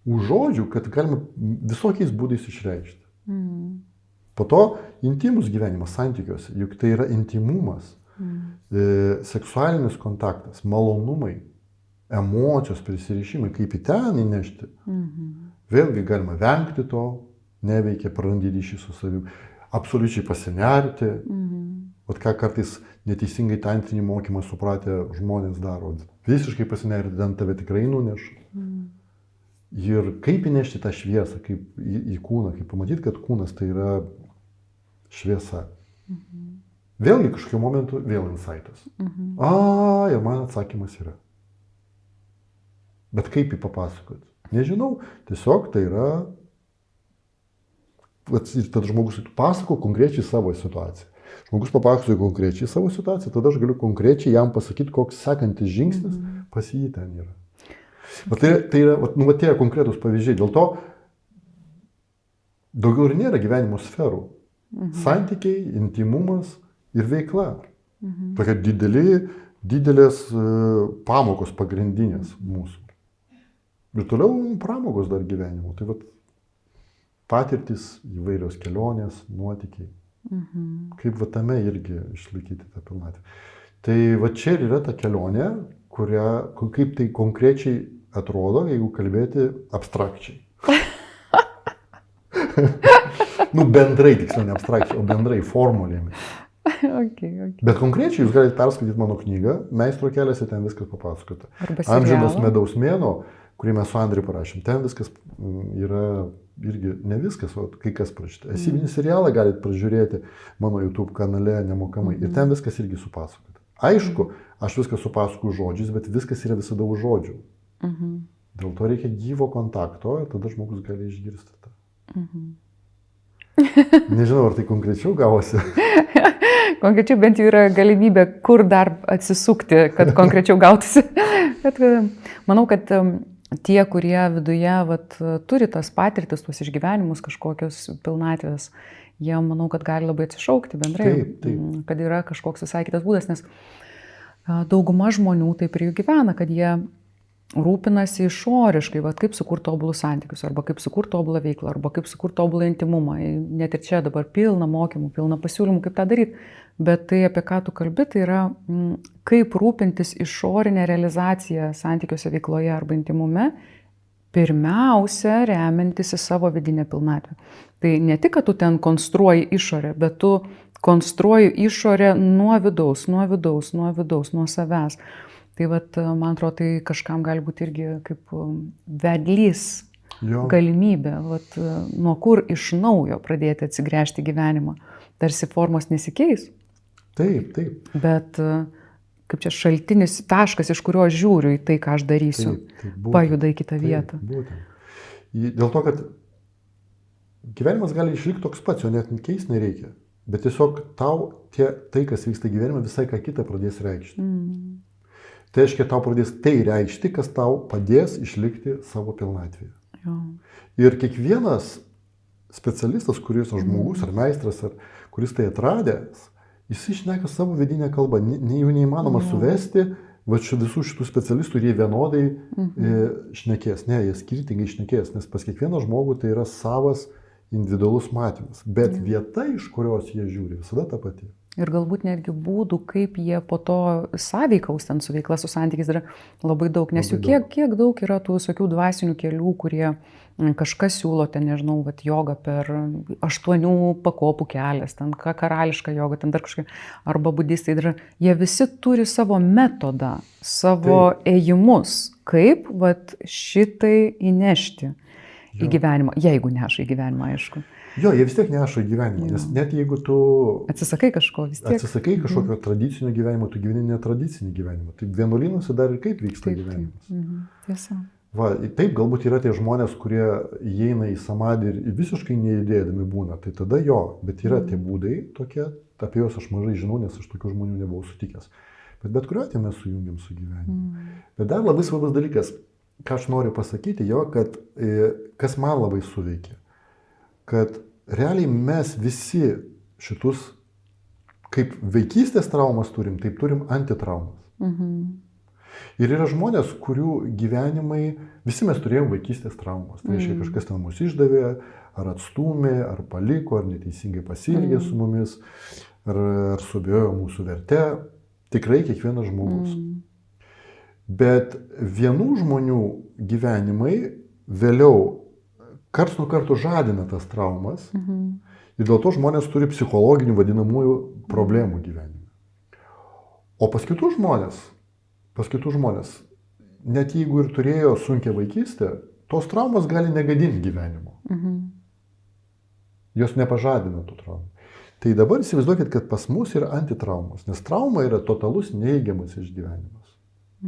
už žodžių, kad galima visokiais būdais išreikšti. Po to intimus gyvenimas santykiuose, juk tai yra intimumas, seksualinis kontaktas, malonumai, emocijos prisirišimai, kaip į ten įnešti. Vėlgi galima vengti to, neveikia, prarandi ryšį su savimi, absoliučiai pasinerti. Vat ką kartais neteisingai tantrinį mokymą supratę žmonės daro, visiškai pasinerti, ten tave tikrai nuneša. Ir kaip įnešti tą šviesą, kaip į kūną, kaip pamatyti, kad kūnas tai yra šviesa. Vėlgi kažkokiu momentu vėl insightas. Ir man atsakymas yra. Bet kaip jį papasakoti? Nežinau, tiesiog tai yra. Ir tada žmogus pasako konkrečiai savo situaciją. Žmogus papasakoja konkrečiai savo situaciją, tada aš galiu konkrečiai jam pasakyti, koks sekantis žingsnis pas jį ten yra. Tai yra tie konkretūs pavyzdžiai. Dėl to daugiau ir nėra gyvenimo sferų. Santykiai, intimumas ir veikla. Tokia didelės pamokos pagrindinės mūsų. Ir toliau pramogos dar gyvenimo. Tai patirtis, įvairios kelionės, nuotykiai. Kaip tame irgi išlaikyti tą pilnatvę. Tai čia ir yra ta kelionė, kaip tai konkrečiai atrodo, jeigu kalbėti abstrakčiai. Bendrai, tiksliau ne abstrakčiai, o bendrai formulėmis. Okay. Bet konkrečiai jūs galite perskaityti mano knygą, Meistro kelias, ir ten viskas papasakota. Amžinos medaus mėnuo, kurį mes su Andriu parašėm, ten viskas yra irgi ne viskas, o kai kas parašyta. Esybinį serialą galite pražiūrėti mano YouTube kanale nemokamai ir ten viskas irgi supasakota. Aišku, aš viską supasakoju žodžiais, bet viskas yra visada už žodžių. Dėl to reikia gyvo kontakto ir tada žmogus gali išgirsti tą. Nežinau, ar tai konkrečiau gavosi. Konkrečiai bent jau yra galimybė, kur dar atsisukti, kad konkrečiau gautųsi. Bet manau, kad tie, kurie viduje turi tas patirtis, tuos išgyvenimus, kažkokios pilnatvės, jie, manau, kad gali labai atsišaukti bendrai, kad yra kažkoks visai kitas būdas, nes dauguma žmonių taip ir jų gyvena, kad jie rūpinasi išoriškai, kaip sukurti tobulus santykius, arba kaip sukurti tobulą veiklą, arba kaip sukurti tobulą intimumą. Net ir čia dabar pilna mokymų, pilna pasiūlymų, kaip tą daryti. Bet tai, apie ką tu kalbi, tai yra kaip rūpintis išorinę realizaciją santykiuose, veikloje arba intimume, pirmiausia, remiantis į savo vidinę pilnatvę. Tai ne tik, kad tu ten konstruoji išorę, bet tu konstruoji išorę nuo vidaus, nuo savęs. Tai man atrodo, tai kažkam gali būti irgi kaip vedlys galimybė, nuo kur iš naujo pradėti atsigręžti gyvenimą. Tarsi formos nesikeis. Taip. Bet kaip čia šaltinis taškas, iš kurio aš žiūriu į tai, ką aš darysiu, pajuda į kitą vietą. Būtent. Dėl to, kad gyvenimas gali išlikti toks pats, jo net keis nereikia. Bet tiesiog tau tai, kas vyksta gyvenime, visai ką kitą pradės reikšti. Tai reiškia, tau pradės tai reikšti, kas tau padės išlikti savo pilnatvėje. Jo. Ir kiekvienas specialistas, kuris ar žmogus, ar meistras, ar kuris tai atradęs, jis išneka savo vidinę kalbą. Jų neįmanoma suvesti, va visų šitų specialistų ir jie vienodai šnekės. Ne, jie skirtingai šnekės, nes pas kiekvieną žmogų tai yra savas individualus matymas. Bet vieta, iš kurios jie žiūri, visada ta pati. Ir galbūt netgi būdų, kaip jie po to sąveikaus ten su veikla, su santykiais yra labai daug. Nes jų kiek daug yra tų visokių dvasinių kelių, kurie kažkas siūlo ten, nežinau, vat, jogą per 8 pakopų kelias, ten karališką jogą, ten dar kažkokia, arba budistai. Jie visi turi savo metodą, savo ėjimus, kaip vat, šitai įnešti į gyvenimą. Jeigu neša į gyvenimą, aišku. Jo, jie vis tiek neša į gyvenimą, nes net jeigu tu atsisakai kažko vis tiek. Atsisakai kažkokio tradicinio gyvenimo, tu gyveni netradicinį gyvenimą. Taip vienuolynuose dar ir kaip vyksta gyvenimas. Tiesa. Va, taip, galbūt yra tie žmonės, kurie įeina į samadį ir visiškai nejudėdami būna. Tai tada jo, bet yra tie būdai tokie, apie juos aš mažai žinau, nes aš tokių žmonių nebuvau sutikęs. Bet kuriuo atveju mes sujungiam su gyvenimu. Bet dar labai svarbus dalykas, ką aš noriu pasakyti, jo, kad kas man labai suveikė. Kad realiai mes visi šitus, kaip vaikystės traumas turim, taip turim antitraumas. Ir yra žmonės, kurių gyvenimai, visi mes turėjom vaikystės traumas. Tai reiškia, kažkas ten mus išdavė, ar atstūmė, ar paliko, ar neteisingai pasielgė su mumis, ar subiojo mūsų verte. Tikrai kiekvienas žmogus. Bet vienų žmonių gyvenimai vėliau karts nuo karto žadina tas traumas ir dėl to žmonės turi psichologinių vadinamųjų problemų gyvenime. O pas kitus žmonės, net jeigu ir turėjo sunkią vaikystę, tos traumos gali negadinti gyvenimo. Jos nepažadina tų traumų. Tai dabar įsivaizduokit, kad pas mus yra antitraumos, nes trauma yra totalus neigiamas išgyvenimas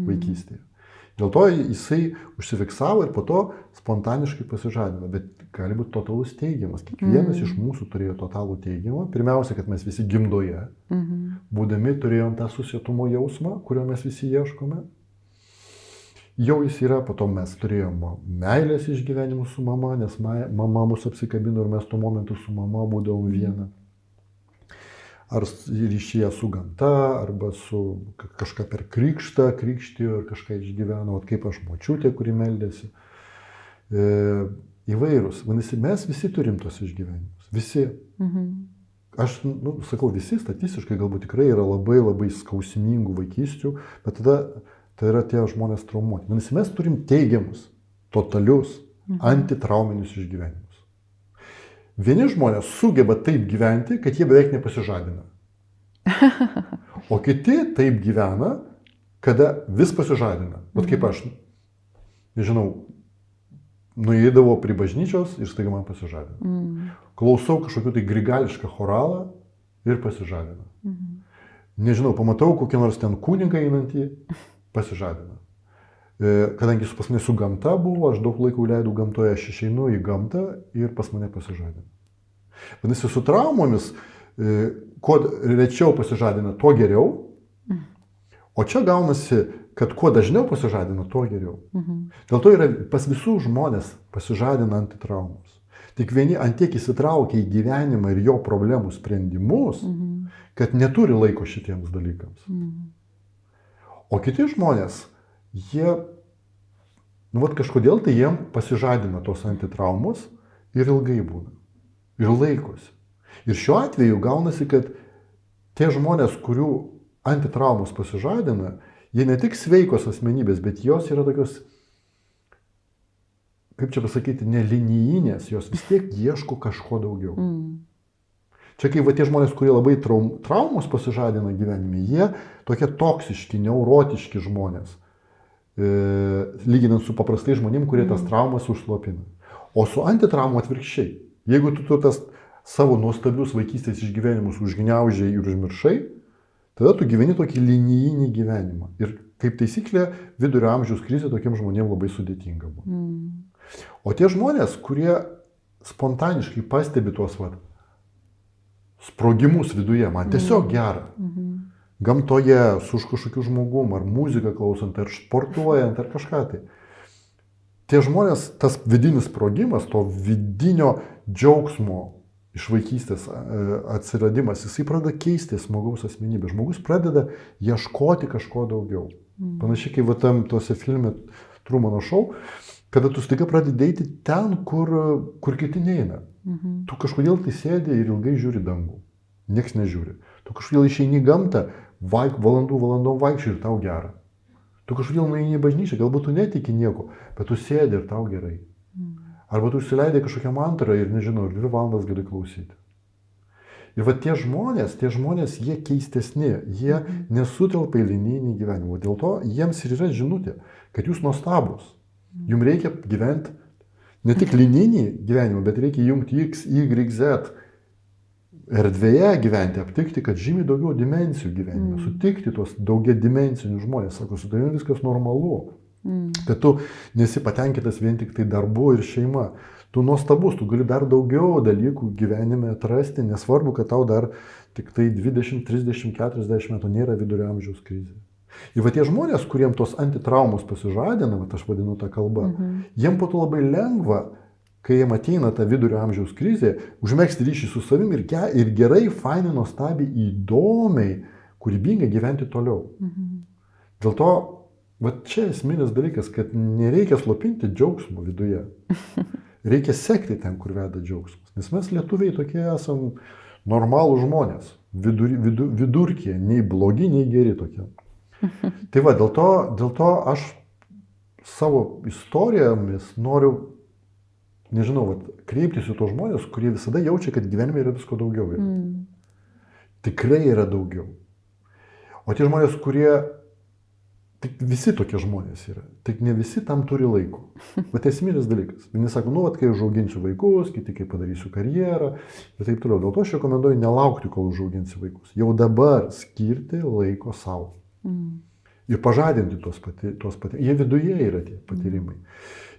vaikystėje. Dėl to jisai užsifiksavo ir po to spontaniškai pasižadino, bet gali būti totalus teigiamas. Kiekvienas iš mūsų turėjo totalų teigiamą. Pirmiausia, kad mes visi gimdoje, būdami turėjom tą susietumo jausmą, kurio mes visi ieškome. Jau jis yra, po to mes turėjom meilės išgyvenimų su mama, nes mama mus apsikabino ir mes tuo momentu su mama būdavom viena. Ar ryšyje su gamta, arba su kažką per krikštą, krikštijo ir kažką išgyveno, kaip aš močiutė, kuri meldėsi. Įvairūs. Vadinasi, mes visi turim tos išgyvenimus. Visi. Aš sakau, visi statistiškai galbūt tikrai yra labai labai skausmingų vaikysčių, bet tada tai yra tie žmonės traumuoti. Vadinasi, mes turim teigiamus, totalius, antitrauminius išgyvenimus. Vieni žmonės sugeba taip gyventi, kad jie beveik nepasižadina. O kiti taip gyvena, kada vis pasižadina. Bet kaip aš, nežinau, nueidavau prie bažnyčios ir staiga man pasižadina. Klausau kažkokiu tai grigališką choralą ir pasižadina. Nežinau, pamatau kokį nors ten kunigą einantį, pasižadina. Kadangi pas mane su gamta buvo, aš daug laiko leidau gamtoje, aš išeinu į gamtą ir pas mane pasižadina. Vadinasi, su traumomis, kuo rečiau pasižadina, tuo geriau. O čia gaunasi, kad kuo dažniau pasižadina, tuo geriau. Dėl to yra pas visų žmonės pasižadina antitraumus. Tik vieni antiek įsitraukia į gyvenimą ir jo problemų sprendimus, kad neturi laiko šitiems dalykams. O kiti žmonės, jie, kažkodėl tai jiem pasižadina tos antitraumus ir ilgai būna. Ir laikosi. Ir šiuo atveju gaunasi, kad tie žmonės, kurių antitraumos pasižadina, jie ne tik sveikos asmenybės, bet jos yra tokios, kaip čia pasakyti, nelinijinės, jos vis tiek ieško kažko daugiau. Čia kai tie žmonės, kurie labai traumos pasižadina gyvenime, jie tokie toksiški, neurotiški žmonės. Lyginant su paprastai žmonėm, kurie tas traumas užslopina. O su antitraumu atvirkščiai. Jeigu tu tas savo nuostabius vaikystės išgyvenimus užgniaužiai ir užmiršai, tada tu gyveni tokį linijinį gyvenimą. Ir kaip taisyklė, vidurio amžiaus krizė tokiem žmonėm labai sudėtinga buvo. O tie žmonės, kurie spontaniškai pastebi tuos sprogimus viduje, man tiesiog gera. gamtoje, su kažkokiu žmogum, ar muziką klausant, ar sportuojant, ar kažką tai. Tie žmonės, tas vidinis sprogimas, to vidinio džiaugsmo iš vaikystės atsiradimas, jisai pradeda keisti žmogaus asmenybę. Žmogus pradeda ieškoti kažko daugiau. Panašiai kaip tuose filme Trumano šou, kada tu staiga pradedi eiti ten, kur kiti neina. Tu kažkodėl tai sėdi ir ilgai žiūri dangų. Niekas nežiūri. Tu kažkodėl išeini į gamtą, valandom vaikščiai ir tau gera. Tu kažkodėl nueini į bažnyčią, galbūt tu netiki nieko, bet tu sėdi ir tau gerai. Arba tu užsileidai kažkokią mantrą ir nežinau, ir 2 valandas gali klausyti. Ir va tie žmonės, jie keistesni, jie nesutelpa į linijinį gyvenimą. Dėl to jiems ir yra žinutė, kad jūs nuostabus. Jums reikia gyventi ne tik linijinį gyvenimą, bet reikia jungti X, Y, Z erdvėje gyventi, aptikti, kad žymiai daugiau dimensijų gyvenime, sutikti tuos daugia dimensinius žmonės, sako, su tavimi viskas normalu. Kad tu nesi patenkintas vien tik tai darbu ir šeima. Tu nuostabus, tu gali dar daugiau dalykų gyvenime atrasti, nesvarbu, kad tau dar tik tai 20, 30, 40 metų nėra vidurio amžiaus krizė. Ir va tie žmonės, kuriem tos antitraumos pasižadina, aš vadinu tą kalbą, jiem po to labai lengva, kai jiem ateina ta vidurio amžiaus krizė, užmegzti ryšį su savimi ir gerai, fainai, nuostabiai, įdomiai, kūrybingai gyventi toliau. Dėl to, va čia esminis dalykas, kad nereikia slopinti džiaugsmo viduje. Reikia sekti ten, kur veda džiaugsmas. Nes mes lietuviai tokie esam normalų žmonės, vidurkie, nei blogi, nei geri tokie. Tai va, dėl to aš savo istorijomis noriu, nežinau, kreiptis į tos žmonės, kurie visada jaučia, kad gyvenime yra visko daugiau. Tikrai yra daugiau. O tie žmonės, kurie, tik visi tokie žmonės yra, tik ne visi tam turi laiko. Bet esminis dalykas. Vieni sako, kai užauginsiu vaikus, kiti kai padarysiu karjerą ir taip toliau. Dėl to aš rekomenduoju nelaukti, kol užauginsi vaikus. Jau dabar skirti laiko savo. Ir pažadinti tuos patyrimus. Jie viduje yra tie patyrimai.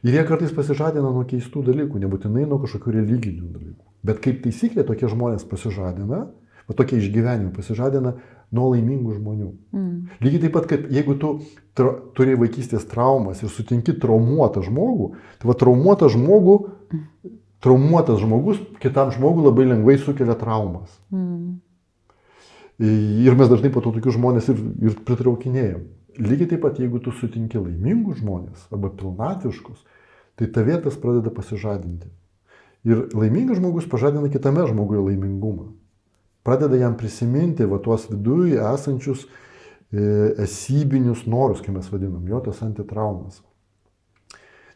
Ir jie kartais pasižadina nuo keistų dalykų, nebūtinai nuo kažkokių religinių dalykų. Bet kaip taisyklė, tokie žmonės pasižadina, tokie išgyvenimai pasižadina nuo laimingų žmonių. Lygiai taip pat, kaip jeigu tu turi vaikystės traumas ir sutinki traumuotą žmogų, tai traumuotas žmogus kitam žmogui labai lengvai sukelia traumas. Ir mes dažnai po to tokius žmonės ir pritraukinėjom. Lygiai taip pat, jeigu tu sutinki laimingus žmonės arba pilnatviškus, tai tavietas pradeda pasižadinti. Ir laimingas žmogus pažadina kitame žmoguje laimingumą. Pradeda jam prisiminti tuos viduje esančius esybinius norus, kaip mes vadinam, jo tas antitraumas.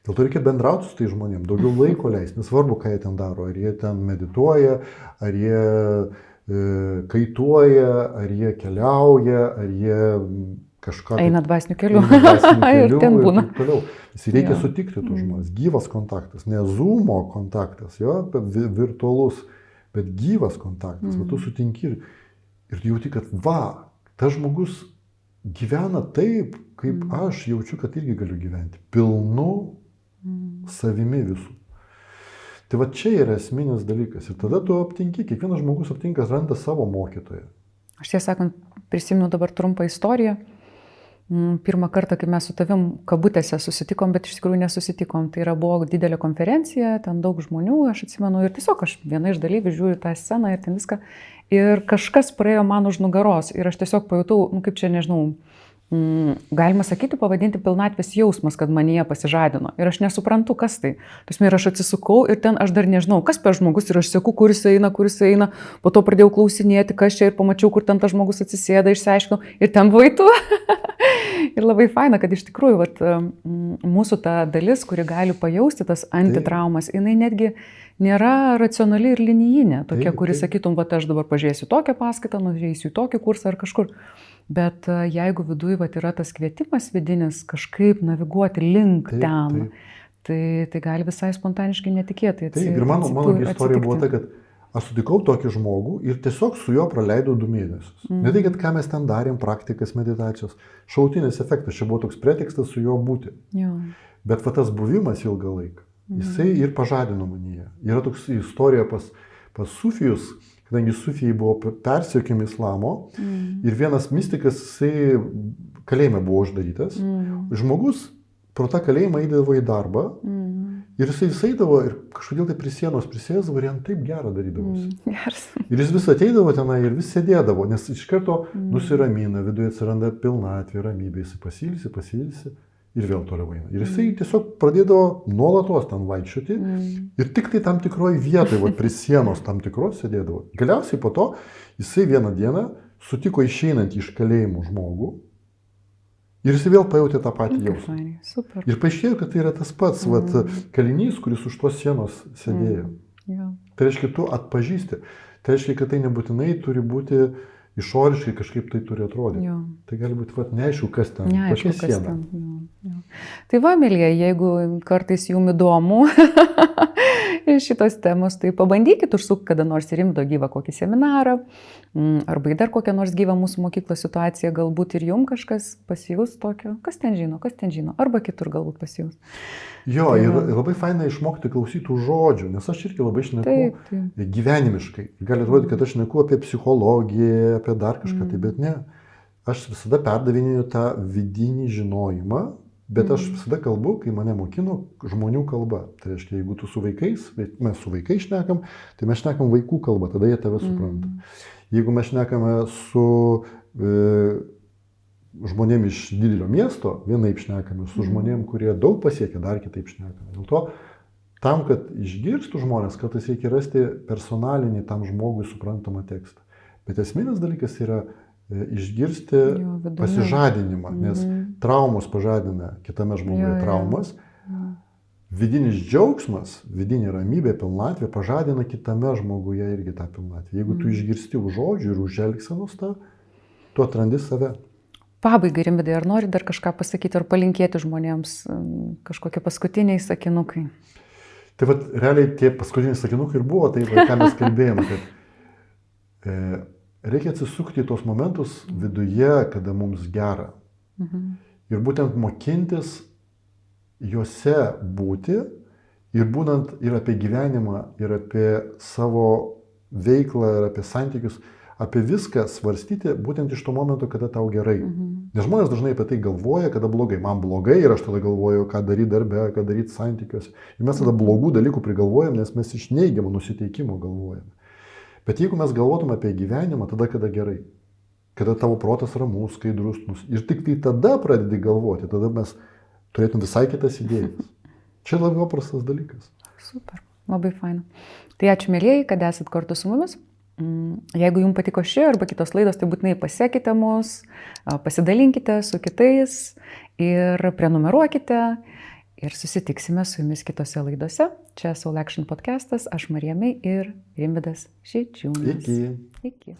Dėl to reikia bendrauti su tai žmonėm, daugiau laiko leisti, nesvarbu, ką jie ten daro, ar jie ten medituoja, ar jie kaituoja, ar jie keliauja, ar jie kažką... Eina dvasiniu keliu ir ten būna. Reikia sutikti tų žmonės, gyvas kontaktas, ne Zoomo kontaktas, virtualus, bet gyvas kontaktas, tu sutinki ir jauti, kad tas žmogus gyvena taip, kaip aš jaučiu, kad irgi galiu gyventi, pilnu savimi visų. Tai va čia yra esminis dalykas ir tada tu aptinki, kiekvienas žmogus aptinka, randa savo mokytoją. Aš tiesą sakant, prisimenu dabar trumpą istoriją. Pirmą kartą, kai mes su tavim kabutėse susitikom, bet iš tikrųjų nesusitikom. Tai buvo didelė konferencija, ten daug žmonių, aš atsimenu, ir tiesiog aš viena iš dalyvių žiūriu tą sceną ir ten viską. Ir kažkas praėjo man už nugaros ir aš tiesiog pajutau, kaip čia, nežinau, galima sakyti, pavadinti pilnatvės jausmas, kad manyje pasižadino. Ir aš nesuprantu, kas tai. Ir aš atsisukau ir ten aš dar nežinau, kas per žmogus ir aš seku, kur jis eina. Po to pradėjau klausinėti, kas čia ir pamačiau, kur ten tas žmogus atsisėda, išsiaiškinau ir ten buvai tu. Ir labai faina, kad iš tikrųjų mūsų ta dalis, kuri gali pajausti tas antitraumas, jinai netgi nėra racionali ir linijinė. Tokia, kuri sakytum, aš dabar pažiūrėsiu tokią paskaitą, nužiūrėsiu į tokį kursą ar kažkur. Bet jeigu viduje yra tas kvietimas vidinis kažkaip naviguoti link ten, tai gali visai spontaniškai netikėtai atsitikti. Ir mano istorija buvo ta, kad aš sutikau tokį žmogų ir tiesiog su juo praleidau 2 mėnesius. Ne tai, kad ką mes ten darėm, praktikas, meditacijos, šalutinis efektas, čia buvo toks pretekstas su juo būti. Bet tas buvimas ilgą laiką, jisai ir pažadino manyje. Yra toks istorija pas sufijus, kadangi sufijai buvo persekiojami islamo ir vienas mistikas, jisai kalėjime buvo uždarytas. Žmogus pro tą kalėjimą eidavo į darbą ir jisai vis eidavo ir kažkodėl tai prie sienos prisėsdavo ir jam taip gera darydavosi. Ir jis vis ateidavo tenai ir vis sėdėdavo, nes iš karto nusiramina, viduje atsiranda pilnatvė, ramybė, jis pasilsi ir vėl toliau eina. Ir jisai tiesiog pradėdavo nuolatos ten vaikščioti ir tik tai tam tikroje vietoje, prie sienos tam tikros sėdėdavo. Galiausiai po to jisai vieną dieną sutiko išeinant iš kalėjimo žmogų ir jisai vėl pajutė tą patį jausmą. Ir paaiškėjo, kad tai yra tas pats kalinys, kuris už tos sienos sėdėjo. Tai reiškia, tu atpažįsti. Tai reiškia, kad tai nebūtinai turi būti išoriškai, kažkaip tai turi atrodyti. Tai gali būti neaišku, kas ten. Neaišku, kas ten. Tai va, mėlyje, jeigu kartais jums įdomu šitos temos, tai pabandykit užsukti kada nors į Rimvydo gyvą kokį seminarą, arba į dar kokią nors gyvą mūsų mokyklos situaciją, galbūt ir jums kažkas pasijus tokio, kas ten žino, arba kitur galbūt pasijus. Jo, ir labai faina išmokti klausytų žodžių, nes aš irgi labai šneku gyvenimiškai. Gali atrodyti, kad aš šneku apie psichologiją, apie dar kažką, bet ne. Aš visada perdavinėju tą vidinį žinojimą, bet aš visada kalbu, kai mane mokino, žmonių kalba. Tai reiškia, jeigu tu su vaikais, mes su vaikais šnekam, tai mes šnekam vaikų kalbą, tada jie tave supranta. Jeigu mes šnekame su žmonėm iš didelio miesto, vienaip šnekame, su žmonėm, kurie daug pasiekia, dar kitaip šnekame. Dėl to, tam, kad išgirstų žmonės, kartais reikia rasti personalinį tam žmogui suprantamą tekstą. Bet esminis dalykas yra išgirsti pasižadinimą, nes traumos pažadina kitame žmoguje traumas. Vidinis džiaugsmas, vidinė ramybė, pilnatvė pažadina kitame žmoguje irgi tą pilnatvę. Jeigu tu išgirsti už žodžių ir už elgsenos tą, tu atrandi save. Pabaigai, Rimvydai, ar nori dar kažką pasakyti, ar palinkėti žmonėms kažkokie paskutiniai sakinukai? Tai vat, realiai tie paskutiniai sakinukai ir buvo, tai ką mes kalbėjome, kad reikia atsisukti į tos momentus viduje, kada mums gera. Ir būtent mokintis juose būti ir būnant ir apie gyvenimą, ir apie savo veiklą, ir apie santykius, apie viską svarstyti būtent iš to momento, kada tau gerai. Nes žmonės dažnai apie tai galvoja, kada blogai. Man blogai ir aš tada galvoju, ką daryti darbe, ką daryti santykiuose. Ir mes tada blogų dalykų prigalvojam, nes mes iš neigiamo nusiteikimo galvojame. Bet jeigu mes galvotum apie gyvenimą, tada kada gerai, kada tavo protas ramus, skaidrus, ir tik tai tada pradedi galvoti, tada mes turėtum visai kitas idėjas. Čia labai paprastas dalykas. Super, labai faina. Tai ačiū mėlyjei, kad esat kartu su mumis. Jeigu jums patiko ši arba kitos laidos, tai būtinai pasiekite mus, pasidalinkite su kitais ir prenumeruokite. Ir susitiksime su jumis kitose laidose. Čia Soul Action podcastas, aš Marija Mei ir Rimvydas Šečiūnas. Iki. Iki.